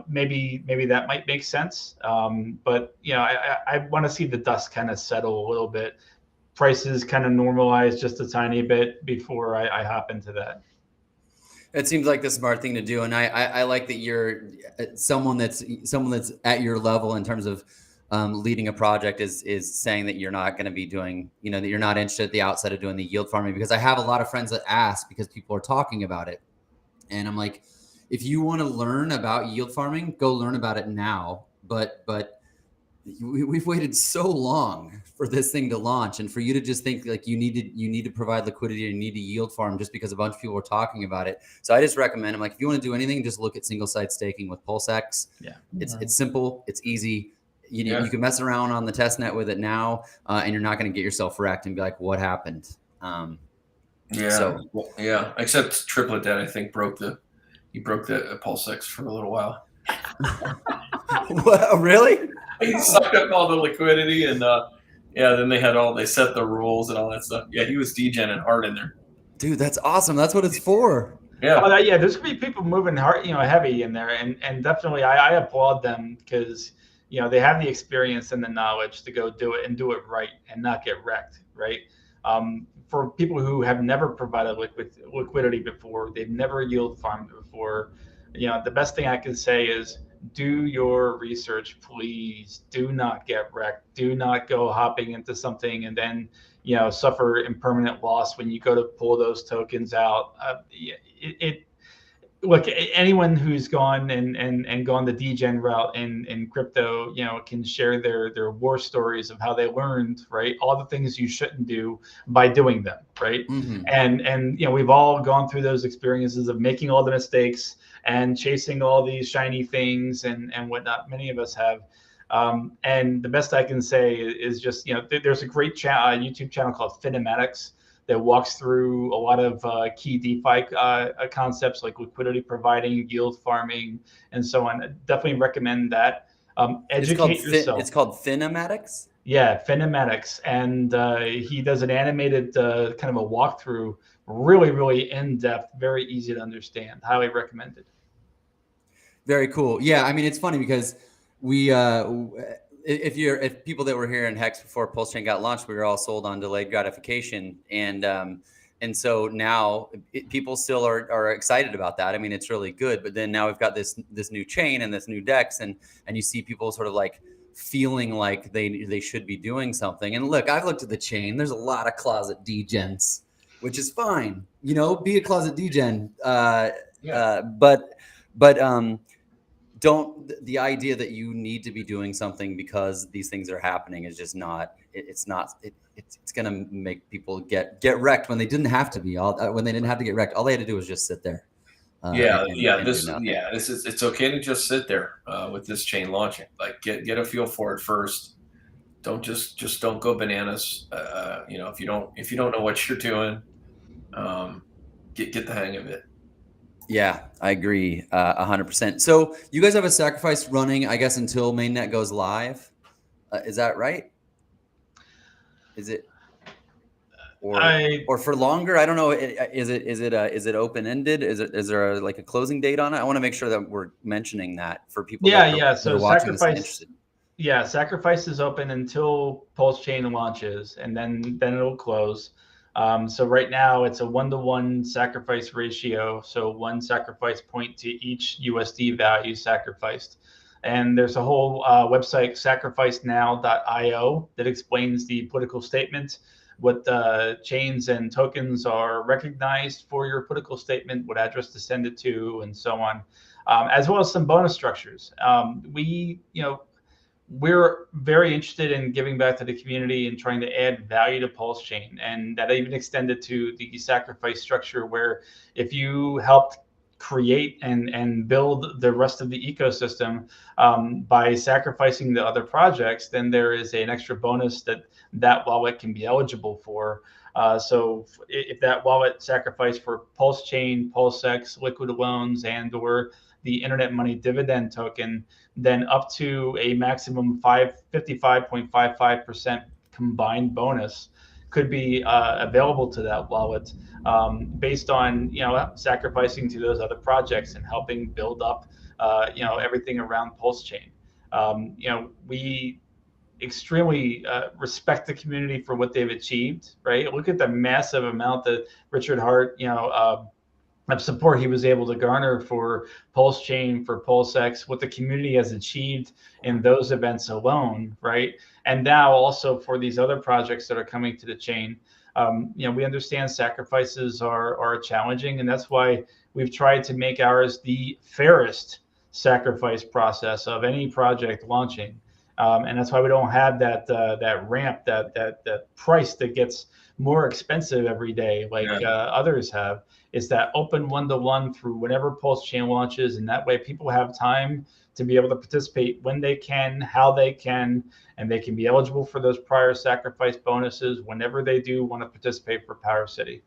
Maybe that might make sense. But I want to see the dust kind of settle a little bit. Prices kind of normalize just a tiny bit before I hop into that. It seems like the smart thing to do, and I like that you're someone that's at your level in terms of leading a project is saying that you're not going to be doing, that you're not interested at the outset of doing the yield farming, because I have a lot of friends that ask because people are talking about it. And I'm like, if you want to learn about yield farming, go learn about it now. But we've waited so long for this thing to launch, and for you to just think like you need to provide liquidity or you need to yield farm just because a bunch of people are talking about it. So I just recommend, I'm like, if you want to do anything, just look at single site staking with PulseX. Yeah, it's simple, it's easy. You can mess around on the test net with it now, and you're not going to get yourself wrecked and be like, what happened? Except Triplet Dad, I think, broke the PulseX for a little while. What, really? He sucked up all the liquidity, and then they set the rules and all that stuff. Yeah, he was degening hard in there. Dude, that's awesome. That's what it's for. Yeah. There's gonna be people moving hard, heavy in there, and definitely I applaud them because they have the experience and the knowledge to go do it and do it right and not get wrecked, right? For people who have never provided liquidity before, they've never yield farmed before, the best thing I can say is do your research, please. Do not get wrecked. Do not go hopping into something and then suffer impermanent loss when you go to pull those tokens out. Look, anyone who's gone and gone the degen route in crypto, can share their war stories of how they learned, right? All the things you shouldn't do by doing them, right? Mm-hmm. And we've all gone through those experiences of making all the mistakes and chasing all these shiny things and whatnot. Many of us have. And the best I can say is just, there's a great YouTube channel called Tokenomics that walks through a lot of key DeFi concepts like liquidity providing, yield farming, and so on. I definitely recommend that. Educate yourself. It's called Tokenomics? Yeah, Tokenomics. And he does an animated kind of a walkthrough, really, really in-depth, very easy to understand. Highly recommended. Very cool. Yeah, I mean, it's funny because we if people that were here in Hex before PulseChain got launched, we were all sold on delayed gratification, and so now people still are excited about that. I mean, it's really good. But then now we've got this new chain and this new DEX, and you see people sort of like feeling like they should be doing something. And look, I've looked at the chain. There's a lot of closet degens, which is fine. Be a closet degen. But the idea that you need to be doing something because these things are happening is just not. It's going to make people get wrecked when they didn't have to be. When they didn't have to get wrecked, all they had to do was just sit there. It's okay to just sit there with this chain launching. Like get a feel for it first. Don't just don't go bananas. If you don't know what you're doing, get the hang of it. Yeah, I agree 100%. So you guys have a sacrifice running, I guess, until mainnet goes live. Is that right? Is it, or for longer? I don't know. Is it open ended? Is there a closing date on it? I want to make sure that we're mentioning that for people. So sacrifice. Yeah, sacrifice is open until PulseChain launches, and then it'll close. So right now it's a 1-to-1 sacrifice ratio. So 1 sacrifice point to each USD value sacrificed. And there's a whole website, sacrificenow.io, that explains the political statement, what chains and tokens are recognized for your political statement, what address to send it to, and so on, as well as some bonus structures. We're very interested in giving back to the community and trying to add value to PulseChain, and that even extended to the sacrifice structure, where if you helped create and build the rest of the ecosystem by sacrificing the other projects, then there is an extra bonus that wallet can be eligible for. So if that wallet sacrificed for PulseChain, PulseX, liquid loans, and/or the Internet Money Dividend token, then up to a maximum 55.55% combined bonus could be available to that wallet, based on sacrificing to those other projects and helping build up everything around PulseChain. We extremely respect the community for what they've achieved. Right, look at the massive amount that Richard Heart of support he was able to garner for PulseChain, for PulseX, what the community has achieved in those events alone, right? And now also for these other projects that are coming to the chain, we understand sacrifices are challenging, and that's why we've tried to make ours the fairest sacrifice process of any project launching. And that's why we don't have that ramp, that price that gets more expensive every day like others have. Is that open one-to-one through whenever PulseChain launches, and that way people have time to be able to participate when they can, how they can, and they can be eligible for those prior sacrifice bonuses whenever they do want to participate for PowerCity.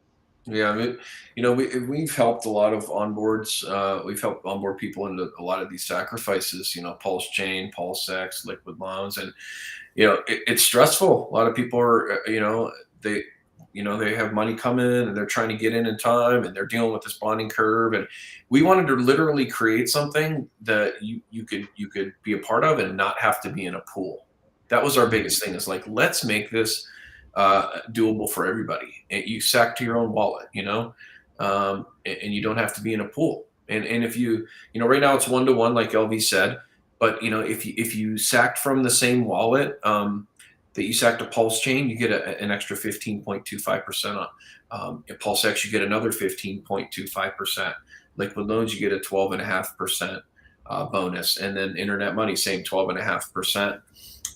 Yeah, we've helped a lot of onboards. We've helped onboard people into a lot of these sacrifices. PulseChain, PulseX, Liquid Loans, and it's stressful. A lot of people are, they have money coming and they're trying to get in time, and they're dealing with this bonding curve. And we wanted to literally create something that you could be a part of and not have to be in a pool. That was our biggest thing. Is like, let's make this doable for everybody. And you sack to your own wallet, and you don't have to be in a pool. And if right now it's one-to-one, like LV said, but if you sacked from the same wallet that you sacked a PulseChain, you get an extra 15.25% on. PulseX, you get another 15.25%. Liquid Loans, you get a 12.5% bonus, and then Internet Money, same 12.5%.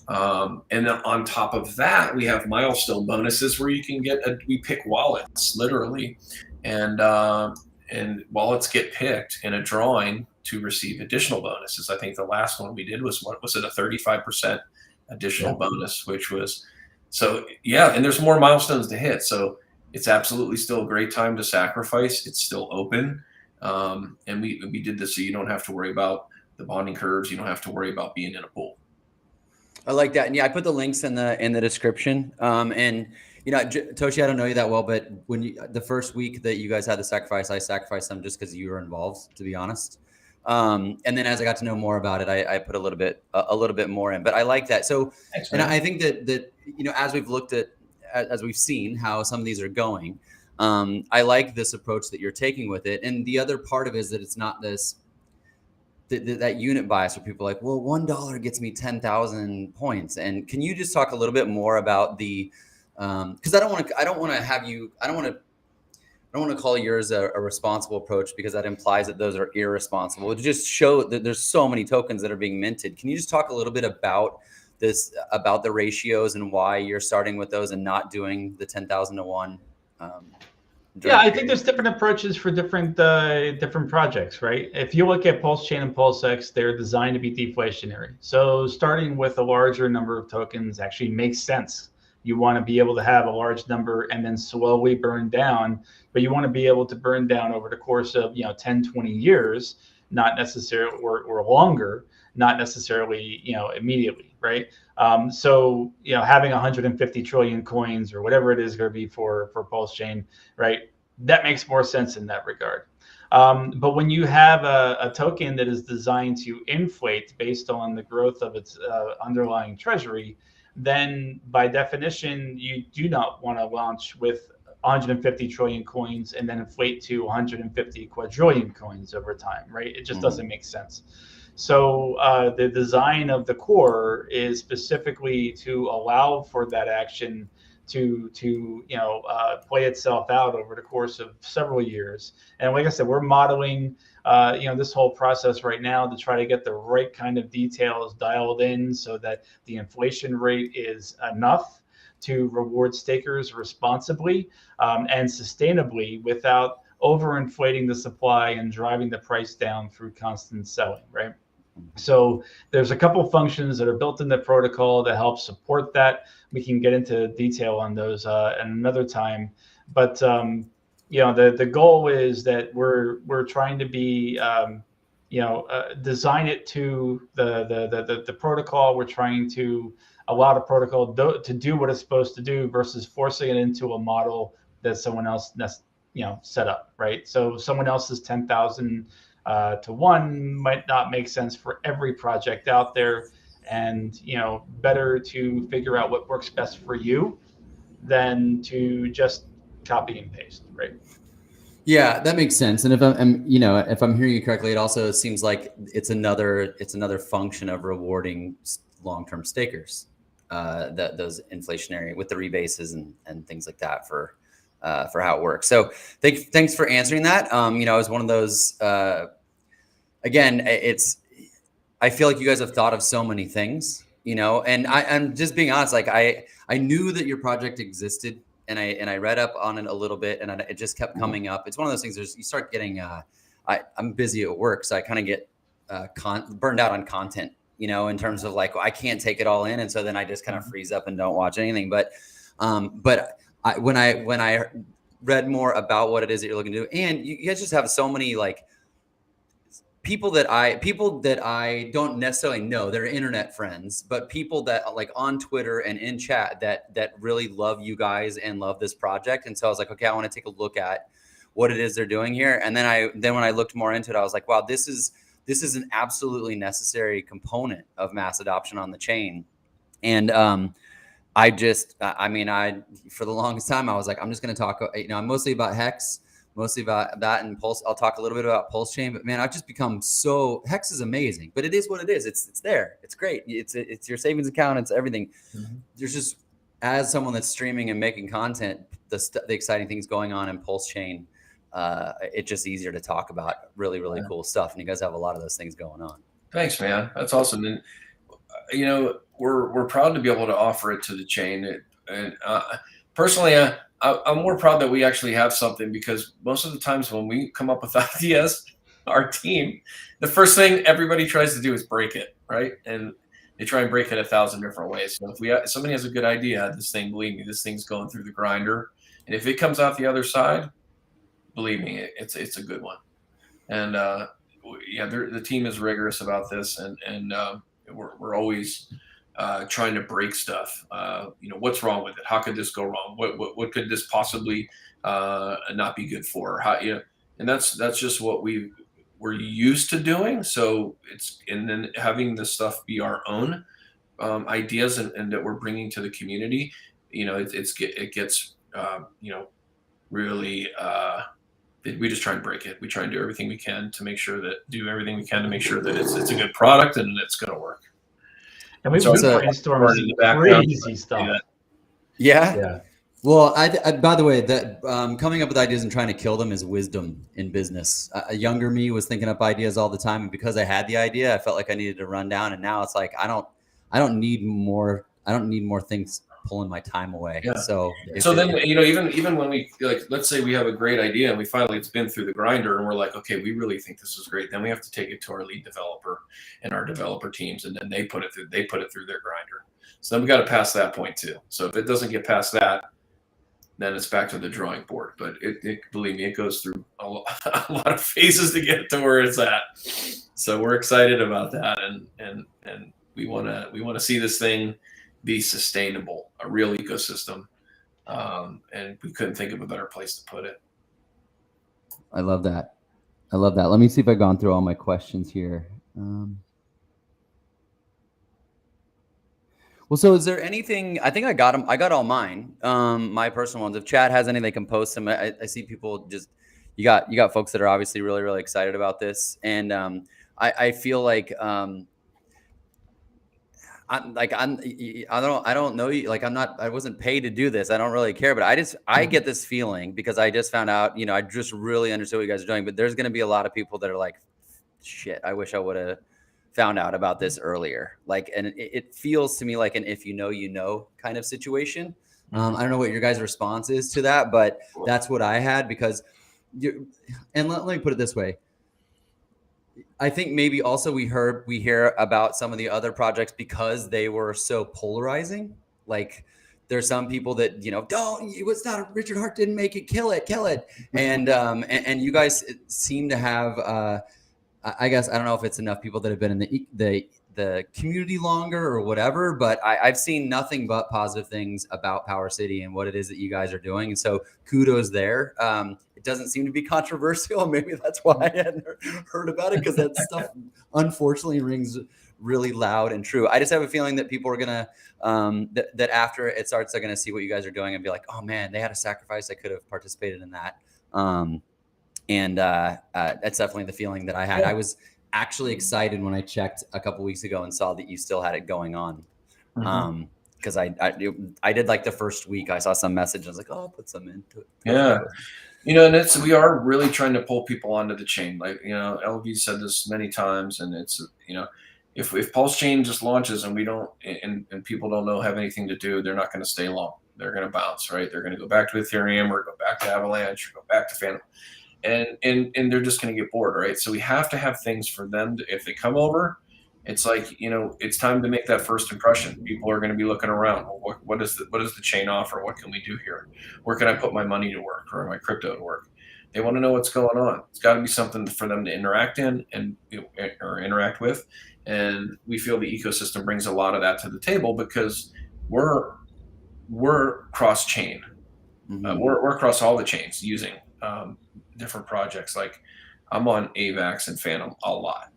And then on top of that, we have milestone bonuses where you can we pick wallets literally, and wallets get picked in a drawing to receive additional bonuses. I think the last one we did was, what was it, a 35% additional bonus, which was, and there's more milestones to hit. So it's absolutely still a great time to sacrifice. It's still open. And we did this so you don't have to worry about the bonding curves. You don't have to worry about being in a pool. I like that. And yeah, I put the links in the description. And Toshi, I don't know you that well, but when the first week that you guys had the sacrifice, I sacrificed them just because you were involved, to be honest. And then as I got to know more about it, I put a little bit more in. But I like that. So, thanks, and I think that as we've looked at, as we've seen how some of these are going, I like this approach that you're taking with it. And the other part of it is that it's not this. That unit bias where people are like, well, $1 gets me 10,000 points. And can you just talk a little bit more about the, because I don't want to call yours a responsible approach, because that implies that those are irresponsible. It just show that there's so many tokens that are being minted. Can you just talk a little bit about this, about the ratios and why you're starting with those and not doing the 10,000 to 1? Yeah, I think there's different approaches for different projects, right? If you look at PulseChain and PulseX, they're designed to be deflationary. So starting with a larger number of tokens actually makes sense. You want to be able to have a large number and then slowly burn down, but you want to be able to burn down over the course of 10, 20 years, not necessarily or longer, not necessarily immediately, right? So having 150 trillion coins or whatever it is going to be for PulseChain, right? That makes more sense in that regard. But when you have a token that is designed to inflate based on the growth of its underlying treasury, then by definition, you do not want to launch with 150 trillion coins and then inflate to 150 quadrillion coins over time, right? It just doesn't make sense. So the design of the core is specifically to allow for that action to play itself out over the course of several years. And like I said, we're modeling this whole process right now to try to get the right kind of details dialed in so that the inflation rate is enough to reward stakers responsibly and sustainably without overinflating the supply and driving the price down through constant selling, right? So there's a couple functions that are built in the protocol that help support that. We can get into detail on those at another time. But the goal is that we're trying to be design it to the protocol. We're trying to allow the protocol to do what it's supposed to do versus forcing it into a model that someone else set up, right? So someone else's 10,000 to 1 might not make sense for every project out there, and better to figure out what works best for you than to just copy and paste, right? Yeah, that makes sense. And if if I'm hearing you correctly, it also seems like it's another function of rewarding long-term stakers, that those inflationary with the rebases and things like that for how it works. So thanks for answering that. It was one of those, again, I feel like you guys have thought of so many things, and I'm just being honest. Like I knew that your project existed, and I read up on it a little bit, and it just kept coming up. It's one of those things. You start getting, I'm busy at work, so I kind of get burned out on content, in terms of like, I can't take it all in, and so then I just kind of freeze up and don't watch anything. But when I read more about what it is that you're looking to do, and you guys just have so many like people that I don't necessarily know, they're internet friends, but people that like on Twitter and in chat that really love you guys and love this project. And so I was like, okay, I want to take a look at what it is they're doing here. And then when I looked more into it, I was like, wow, this is an absolutely necessary component of mass adoption on the chain. And for the longest time, I was like, I'm just going to talk, I'm mostly about Hex, mostly about that and Pulse. I'll talk a little bit about PulseChain, but man, I've just become Hex is amazing, but it is what it is. It's there. It's great. It's your savings account. It's everything. Mm-hmm. There's just, as someone that's streaming and making content, the exciting things going on in PulseChain, it's just easier to talk about really, really cool stuff. And you guys have a lot of those things going on. Thanks, man. That's awesome. And, we're proud to be able to offer it to the chain. And personally, I'm more proud that we actually have something, because most of the times when we come up with ideas, our team, the first thing everybody tries to do is break it, right? And they try and break it 1,000 different ways. So if somebody has a good idea, believe me, this thing's going through the grinder. And if it comes out the other side, believe me, it's a good one. And the team is rigorous about this, and we're always trying to break stuff. What's wrong with it? How could this go wrong? What could this possibly not be good for? And that's just what we're used to doing. So and then having this stuff be our own ideas and that we're bringing to the community. It gets really. We just try and break it. We try and do everything we can to make sure that it's a good product and it's going to work. And we've brainstormed crazy stuff. Yeah. Well, I by the way, that coming up with ideas and trying to kill them is wisdom in business. A younger me was thinking up ideas all the time, and because I had the idea, I felt like I needed to run down. And now it's like I don't need more things pulling my time away. Yeah. So then even when we, like, let's say we have a great idea and it's been through the grinder and we're like, okay, we really think this is great. Then we have to take it to our lead developer and our developer teams, and then they put it through their grinder. So then we got to pass that point too. So if it doesn't get past that, then it's back to the drawing board. But believe me, it goes through a lot of phases to get to where it's at. So we're excited about that, and we want to see this thing be sustainable, a real ecosystem, and we couldn't think of a better place to put it. I love that. Let me see if I've gone through all my questions here. Well, so is there anything? I think I got them. I got all mine. My personal ones. If chat has any, they can post them. I see people just. You got folks that are obviously really, really excited about this, and I feel like. I don't know you. Like, I wasn't paid to do this. I don't really care, but I get this feeling because I just found out, I just really understood what you guys are doing, but there's going to be a lot of people that are like, shit, I wish I would have found out about this earlier. Like, and it feels to me like an, if you know, kind of situation. I don't know what your guys' response is to that, but that's what I had because and let me put it this way. I think maybe also we hear about some of the other projects because they were so polarizing. Like there's some people that, it's not, Richard Heart didn't make it, kill it. And you guys seem to have, I guess, I don't know if it's enough people that have been in the community longer or whatever, but I've seen nothing but positive things about PowerCity and what it is that you guys are doing. And so kudos there. It doesn't seem to be controversial. Maybe that's why I hadn't heard about it, because that stuff unfortunately rings really loud and true. I just have a feeling that people are going to, that after it starts, they're going to see what you guys are doing and be like, oh man, they had a sacrifice. I could have participated in that. And that's definitely the feeling that I had. Yeah. I was actually excited when I checked a couple weeks ago and saw that you still had it going on. Because I did like the first week. I saw some message. I was like, oh, I'll put some into it. Yeah. You know, and we are really trying to pull people onto the chain. Like, you know, LV said this many times, and it's, you know, if PulseChain just launches and we don't, and people don't know, have anything to do, they're not going to stay long. They're going to bounce, right? They're going to go back to Ethereum or go back to Avalanche or go back to Phantom. And they're just going to get bored, right? So we have to have things for them to, if they come over, it's like, you know, it's time to make that first impression. People are going to be looking around. Well, what does the chain offer? What can we do here? Where can I put my money to work or my crypto to work? They want to know what's going on. It's got to be something for them to interact in and or interact with. And we feel the ecosystem brings a lot of that to the table because we're cross chain. We're across all the chains using different projects. Like I'm on AVAX and Phantom a lot.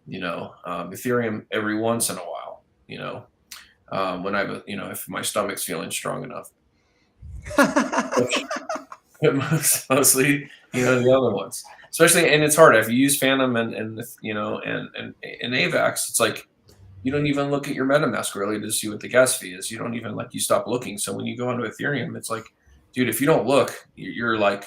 You know, Ethereum every once in a while, you know, when you know, if my stomach's feeling strong enough. But mostly, you know, the other ones, especially, and it's hard if you use Phantom and you know, and AVAX, it's like you don't even look at your MetaMask really to see what the gas fee is. You don't even you stop looking. So when you go into Ethereum, it's like, dude, if you don't look, you're like,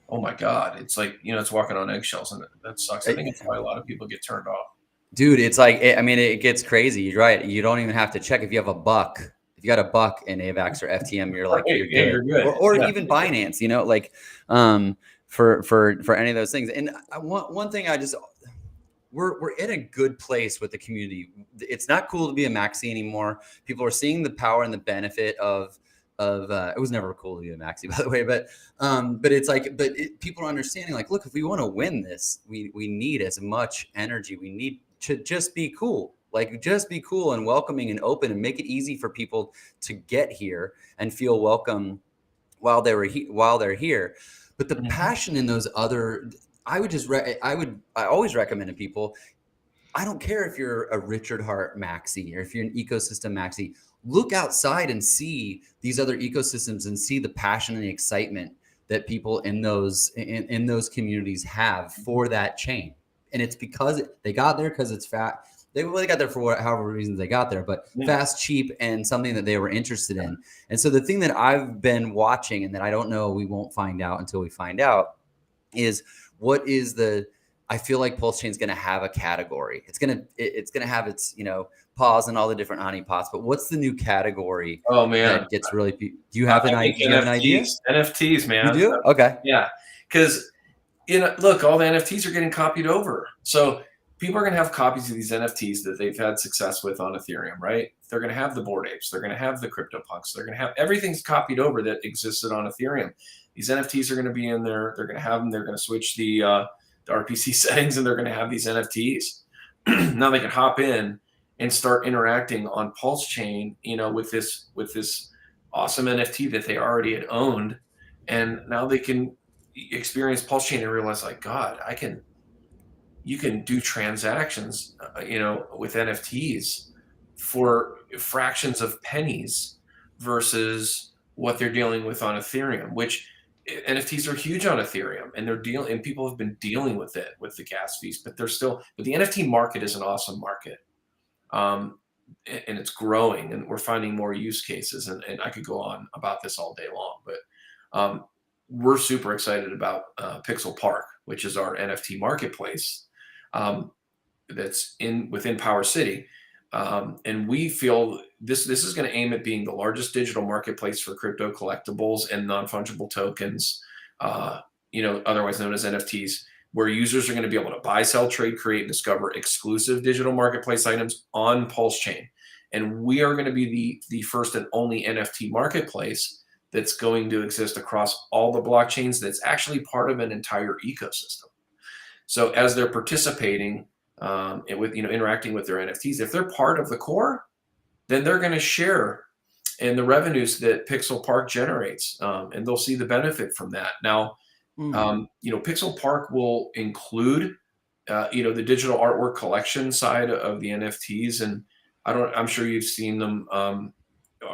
oh my God, it's like, you know, it's walking on eggshells, and that sucks. I think that's why a lot of people get turned off. Dude, it's like, I mean, it gets crazy. You're right. You don't even have to check if you have a buck. If you got a buck in AVAX or FTM, you're like, you're good. You're good. Or even Binance, you know, like for any of those things. And one thing we're in a good place with the community. It's not cool to be a maxi anymore. People are seeing the power and the benefit of it was never cool to be a maxi, by the way, but it's like, people are understanding, like, look, if we want to win this, we need as much energy. We need to just be cool, like just be cool and welcoming and open, and make it easy for people to get here and feel welcome while they're here. But the passion in those other, I always recommend to people, I don't care if you're a Richard Heart maxi or if you're an ecosystem maxi, look outside and see these other ecosystems and see the passion and the excitement that people in those communities have for that chain. And it's because they got there because it's fat. They got there for however reasons they got there, but fast, cheap, and something that they were interested in. And so the thing that I've been watching, and that I don't know, we won't find out until we find out, is what is I feel like PulseChain is going to have a category. It's going to have its, you know, pause and all the different honeypots. But what's the new category? Oh man, that gets really. Do you have an idea? NFTs, man. You do? Okay. Yeah, because look, all the NFTs are getting copied over. So people are going to have copies of these NFTs that they've had success with on Ethereum, right? They're going to have the Bored Apes. They're going to have the CryptoPunks. They're going to have everything's copied over that existed on Ethereum. These NFTs are going to be in there. They're going to have them. They're going to switch the RPC settings, and they're going to have these NFTs. Now they can hop in and start interacting on PulseChain, you know, with this awesome NFT that they already had owned, and now they can experience PulseChain and realize, like, God, you can do transactions, you know, with NFTs for fractions of pennies versus what they're dealing with on Ethereum, which NFTs are huge on Ethereum, and people have been dealing with it with the gas fees, but the NFT market is an awesome market. And it's growing, and we're finding more use cases, and I could go on about this all day long, but we're super excited about Pixel Park, which is our NFT marketplace that's within PowerCity. And we feel this is going to aim at being the largest digital marketplace for crypto collectibles and non-fungible tokens, you know, otherwise known as NFTs, where users are going to be able to buy, sell, trade, create, and discover exclusive digital marketplace items on PulseChain. And we are going to be the first and only NFT marketplace that's going to exist across all the blockchains that's actually part of an entire ecosystem. So as they're participating with, you know, interacting with their NFTs, if they're part of the core, then they're going to share in the revenues that Pixel Park generates, and they'll see the benefit from that. Now, you know, Pixel Park will include, you know, the digital artwork collection side of the NFTs, and I'm sure you've seen them,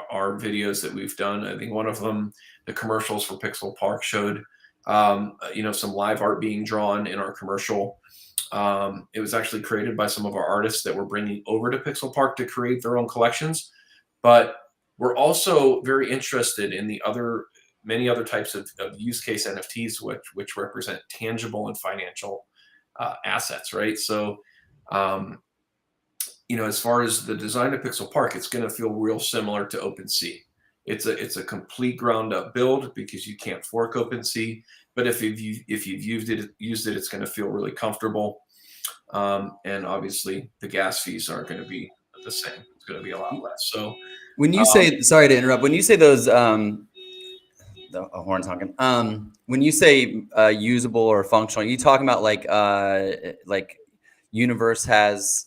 our videos that we've done. I think one of them, the commercials for Pixel Park, showed some live art being drawn in our commercial. It was actually created by some of our artists that we're bringing over to Pixel Park to create their own collections. But we're also very interested in many other types of use case NFTs, which represent tangible and financial assets, right? So, as far as the design of Pixel Park, it's going to feel real similar to OpenSea. It's a complete ground up build because you can't fork OpenSea. But if you've used it, it's going to feel really comfortable. And obviously, the gas fees aren't going to be the same. It's going to be a lot less. So, when you say, sorry to interrupt, when you say those, the horn's honking. When you say usable or functional, are you talking about like Universe has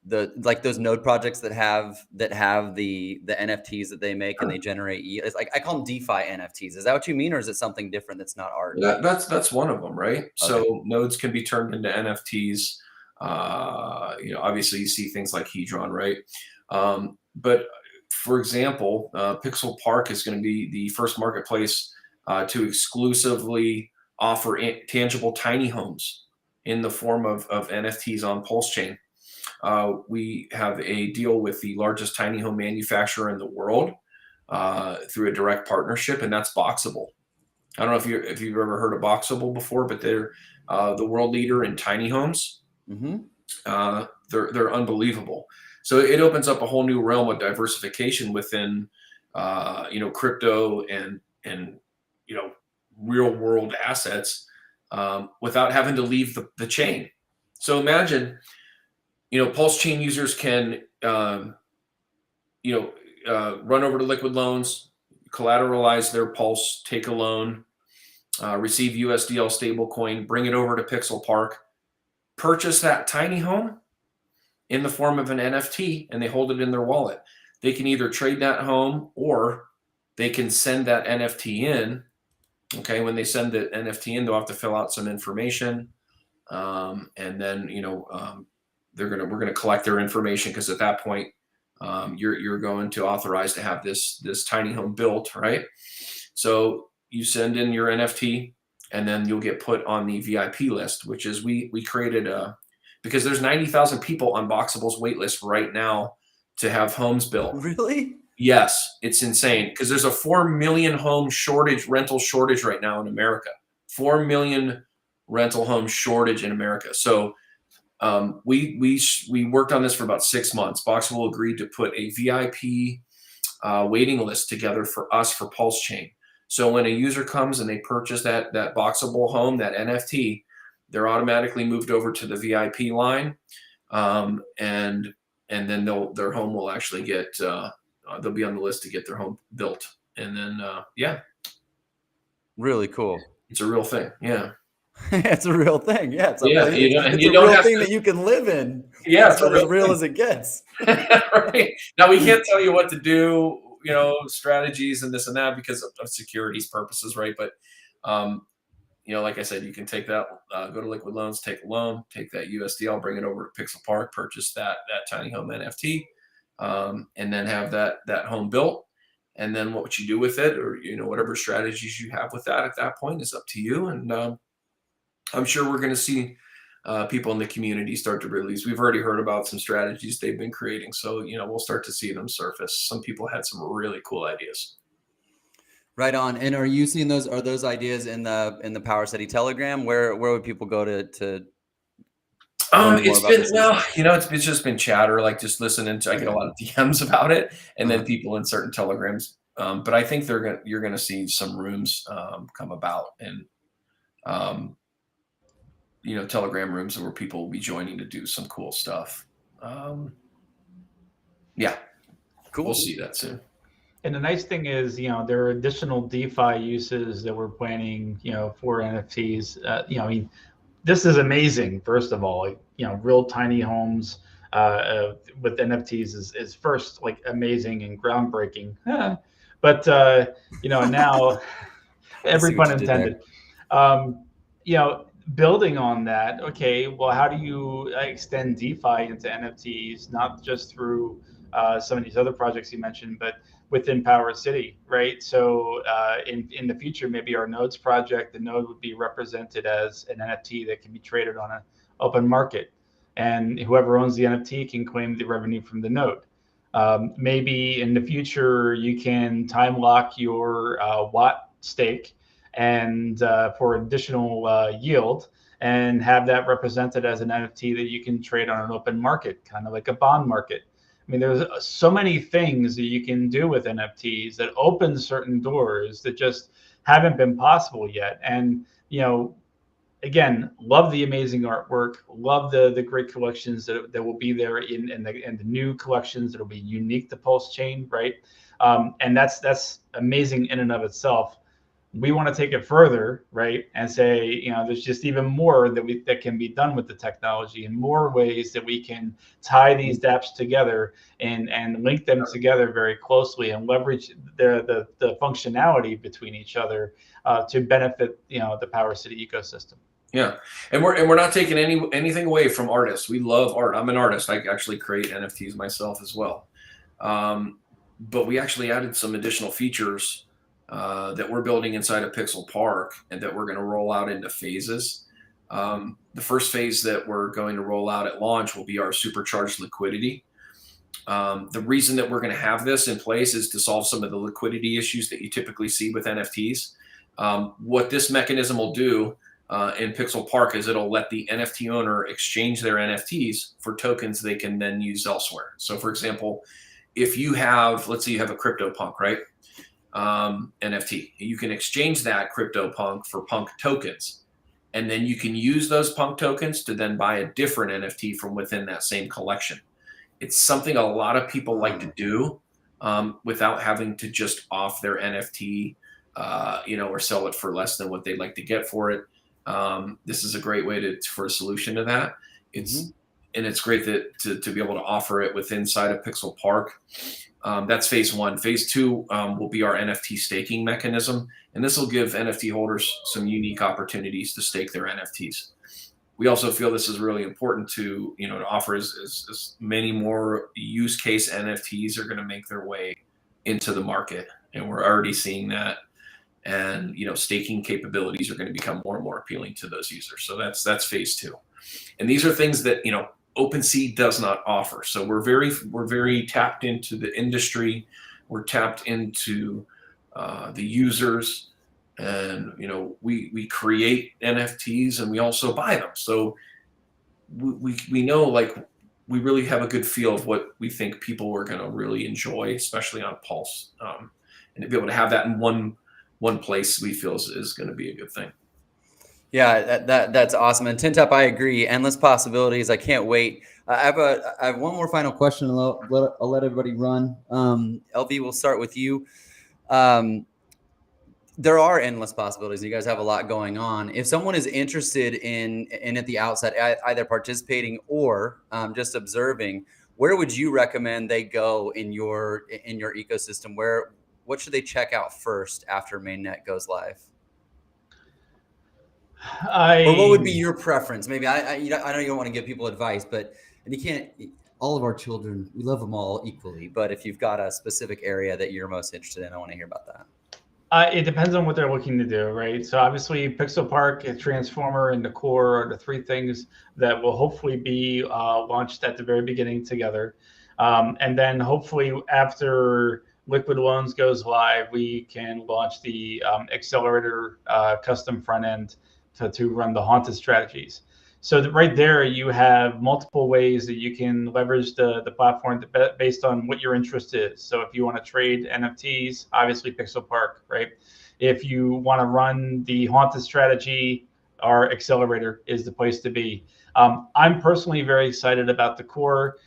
those node projects that have the NFTs that they make and they generate? It's like, I call them DeFi NFTs. Is that what you mean, or is it something different that's not art? That's one of them, right? Okay. So nodes can be turned into NFTs. Obviously you see things like Hedron, right? But for example, Pixel Park is going to be the first marketplace to exclusively offer tangible tiny homes in the form of NFTs on PulseChain. We have a deal with the largest tiny home manufacturer in the world through a direct partnership, and that's Boxable. I don't know if you've ever heard of Boxable before, but they're the world leader in tiny homes. Mm-hmm. They're unbelievable. So it opens up a whole new realm of diversification within crypto and real world assets without having to leave the chain. So imagine, PulseChain users can run over to Liquid Loans, collateralize their Pulse, take a loan, receive USDL stablecoin, bring it over to Pixel Park, purchase that tiny home in the form of an NFT, and they hold it in their wallet. They can either trade that home or they can send that NFT in. Okay, when they send the NFT in, they'll have to fill out some information, and then we're gonna collect their information, because at that point you're going to authorize to have this tiny home built, right? So you send in your NFT, and then you'll get put on the VIP list, which is we created because there's 90,000 people on Boxable's wait list right now to have homes built. Really? Yes, it's insane, because there's a 4 million home rental shortage right now in America. 4 million rental home shortage in America. So we worked on this for about 6 months. Boxable agreed to put a VIP waiting list together for us for PulseChain. So when a user comes and they purchase that Boxable home, that NFT, they're automatically moved over to the VIP line, and then their home will actually get they'll be on the list to get their home built, and then really cool. It's a real thing. Yeah. It's a real thing. Yeah. It's a real thing that you can live in. Yeah. It's as real as it gets. Right. Now, we can't tell you what to do, strategies and this and that because of securities purposes, right? But, like I said, you can take that, go to Liquid Loans, take a loan, take that USDL, bring it over to Pixel Park, purchase that tiny home NFT, and then have that home built. And then what you do with it, or, whatever strategies you have with that at that point is up to you. And I'm sure we're going to see people in the community start to release. We've already heard about some strategies they've been creating. So, we'll start to see them surface. Some people had some really cool ideas. Right on. And are you seeing those? Are those ideas in the PowerCity Telegram? Where would people go to? It's just been chatter, like just listening to. I get a lot of DMs about it, and then people in certain telegrams. But I think you're gonna see some rooms come about, and Telegram rooms where people will be joining to do some cool stuff. Yeah, cool. We'll see that soon. And the nice thing is, there are additional DeFi uses that we're planning, for NFTs. This is amazing. First of all, real tiny homes with NFTs is first like amazing and groundbreaking. But now every pun intended. Building on that, okay, well, how do you extend DeFi into NFTs, not just through some of these other projects you mentioned, but within PowerCity, right? So in the future, maybe our nodes project, the node would be represented as an NFT that can be traded on an open market, and whoever owns the NFT can claim the revenue from the node. Maybe in the future, you can time lock your watt stake and for additional yield, and have that represented as an NFT that you can trade on an open market, kind of like a bond market. I mean, there's so many things that you can do with NFTs that open certain doors that just haven't been possible yet. And, you know, again, love the amazing artwork, love the great collections that will be there in the new collections that will be unique to PulseChain, right? And that's amazing in and of itself. We want to take it further, right, and say, you know, there's just even more that can be done with the technology, and more ways that we can tie these dApps together and link them together very closely, and leverage the functionality between each other to benefit, you know, the PowerCity ecosystem. Yeah, and we're not taking anything away from artists. We love art. I'm an artist. I actually create NFTs myself as well. But we actually added some additional features that we're building inside of Pixel Park, and that we're going to roll out into phases. The first phase that we're going to roll out at launch will be our supercharged liquidity. The reason that we're going to have this in place is to solve some of the liquidity issues that you typically see with NFTs. What this mechanism will do in Pixel Park is it'll let the NFT owner exchange their NFTs for tokens they can then use elsewhere. So for example, if you have, let's say you have a CryptoPunk, right? NFT, you can exchange that CryptoPunk for Punk tokens, and then you can use those Punk tokens to then buy a different NFT from within that same collection. It's something a lot of people like to do without having to just off their NFT, or sell it for less than what they'd like to get for it. This is a great way for a solution to that. And it's great that to be able to offer it within inside of Pixel Park. That's phase one. Phase two will be our NFT staking mechanism, and this will give NFT holders some unique opportunities to stake their NFTs. We also feel this is really important to offer as many more use case NFTs are going to make their way into the market, and we're already seeing that. And staking capabilities are going to become more and more appealing to those users. So that's phase two, and these are things that OpenSea does not offer. So we're very tapped into the industry. We're tapped into the users, and we create NFTs and we also buy them. So we know, like, we really have a good feel of what we think people are going to really enjoy, especially on Pulse, and to be able to have that in one place, we feel is going to be a good thing. Yeah, that's awesome. And Tintap, I agree. Endless possibilities. I can't wait. I have one more final question. I'll let everybody run. LV, we'll start with you. There are endless possibilities. You guys have a lot going on. If someone is interested in at the outset, either participating or just observing, where would you recommend they go in your ecosystem? What should they check out first after mainnet goes live? Or what would be your preference? Maybe I know you don't want to give people advice, and you can't. All of our children, we love them all equally. But if you've got a specific area that you're most interested in, I want to hear about that. It depends on what they're looking to do, right? So obviously, Pixel Park, a Transformer, and the Core are the three things that will hopefully be launched at the very beginning together, and then hopefully after Liquid Loans goes live, we can launch the accelerator custom front end to run the haunted strategies. So right there, you have multiple ways that you can leverage the platform based on what your interest is. So if you want to trade NFTs, obviously Pixel Park, right? If you want to run the haunted strategy, our accelerator is the place to be. I'm personally very excited about the Core,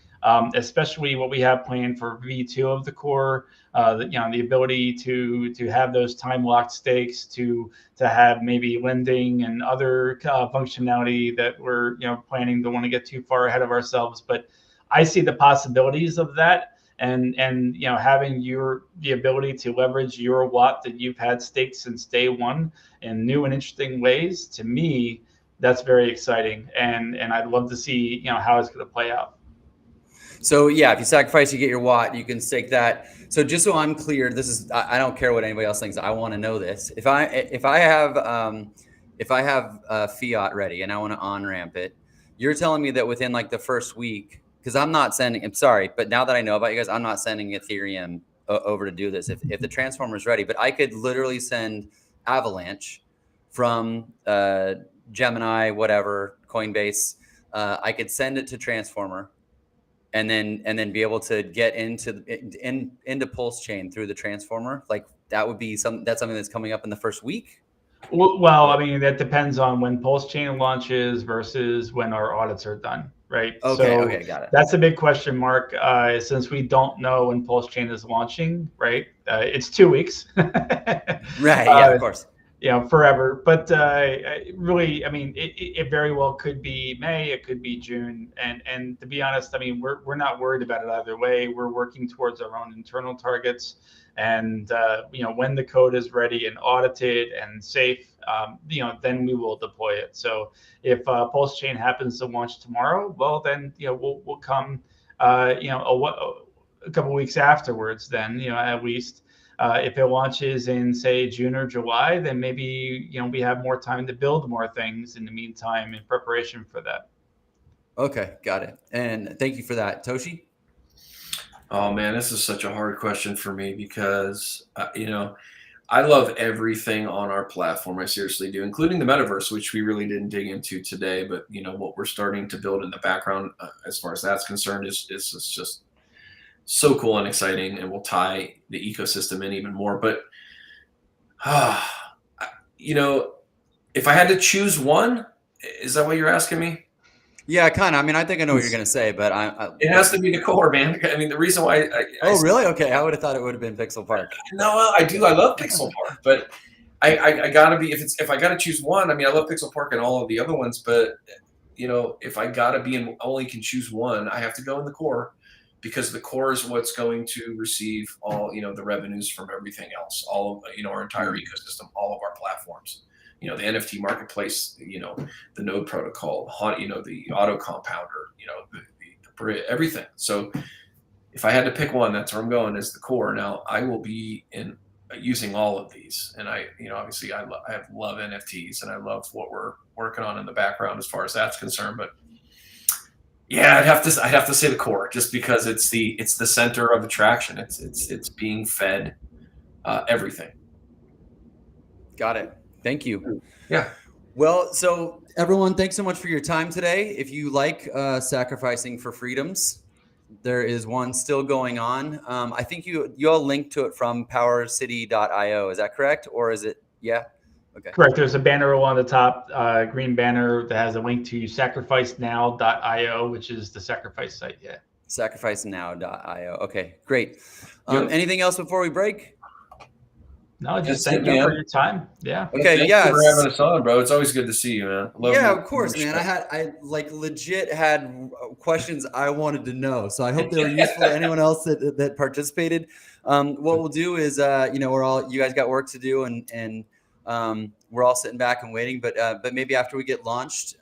especially what we have planned for V2 of the Core. The ability to have those time locked stakes, to have maybe lending and other functionality that we're planning. Don't want to get too far ahead of ourselves, but I see the possibilities of that, and having the ability to leverage your watt that you've had staked since day one in new and interesting ways. To me, that's very exciting, and I'd love to see how it's going to play out. So yeah, if you sacrifice, you get your watt. You can stake that. So just so I'm clear, this is I don't care what anybody else thinks. I want to know this. If I have fiat ready and I want to on ramp it, you're telling me that within like the first week, because I'm not sending. I'm sorry, but now that I know about you guys, I'm not sending Ethereum over to do this. If the transformer is ready, but I could literally send Avalanche from Gemini, whatever, Coinbase. I could send it to Transformer, and then be able to get into PulseChain through the Transformer. Like that would be something that's coming up in the first week. Well, I mean, that depends on when PulseChain launches versus when our audits are done, right? Okay, got it. That's a big question mark, since we don't know when PulseChain is launching, right? It's 2 weeks. Right, yeah, of course. Forever. But really, I mean, it very well could be May, it could be June. And to be honest, I mean, we're not worried about it either way. We're working towards our own internal targets. And, when the code is ready and audited and safe, then we will deploy it. So if PulseChain happens to launch tomorrow, well, then, we'll come, a couple weeks afterwards, then, at least. If it launches in, say, June or July, then maybe, we have more time to build more things in the meantime in preparation for that. Okay, got it. And thank you for that. Toshi? Oh, man, this is such a hard question for me because, I love everything on our platform. I seriously do, including the metaverse, which we really didn't dig into today. But, what we're starting to build in the background, as far as that's concerned, is just so cool and exciting, and will tie the ecosystem in even more. But, if I had to choose one, is that what you're asking me? Yeah, kind of. I mean, I think I know what you're going to say, but it has to be the core, man. I mean, the reason why. Really? Okay, I would have thought it would have been Pixel Park. No, I do. I love Pixel Park, but I gotta be if I gotta choose one. I mean, I love Pixel Park and all of the other ones, but if I gotta be and only can choose one, I have to go in the core. Because the core is what's going to receive all, the revenues from everything else, all of, our entire ecosystem, all of our platforms, the NFT marketplace, the node protocol, the auto compounder, the everything. So if I had to pick one, that's where I'm going, is the core. Now I will be using all of these. And obviously I love NFTs and I love what we're working on in the background as far as that's concerned, but yeah, I'd have to say the core, just because it's the center of attraction. It's being fed everything. Got it. Thank you. Yeah. Well, so everyone, thanks so much for your time today. If you like sacrificing for freedoms, there is one still going on. I think you all linked to it from PowerCity.io. Is that correct, or is it? Yeah. Okay. Correct. There's a banner on the top, green banner that has a link to sacrificenow.io, which is the sacrifice site. Yeah. Sacrificenow.io. Okay, great. Anything else before we break? No, just thank you for your time. Yeah. Okay. Thank you for having us on, bro. It's always good to see you, man. Of course, man. I legit had questions I wanted to know, so I hope they were useful to anyone else that participated. What we'll do is, you guys got work to do, and we're all sitting back and waiting, but maybe after we get launched,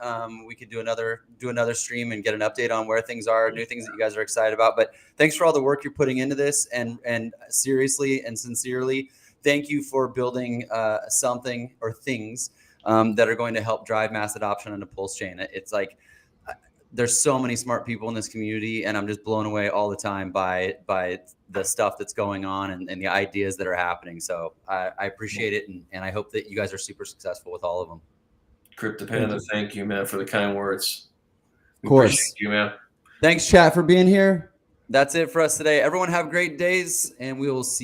we could do another stream and get an update on where things are, new things that you guys are excited about. But thanks for all the work you're putting into this, and seriously and sincerely, thank you for building something or things that are going to help drive mass adoption into PulseChain. It's like there's so many smart people in this community, and I'm just blown away all the time by the stuff that's going on and the ideas that are happening. So I appreciate it, and I hope that you guys are super successful with all of them. Krypto Panda, thank you, man, for the kind words. Of course. Appreciate you, man. Thanks, chat, for being here. That's it for us today. Everyone have great days, and we will see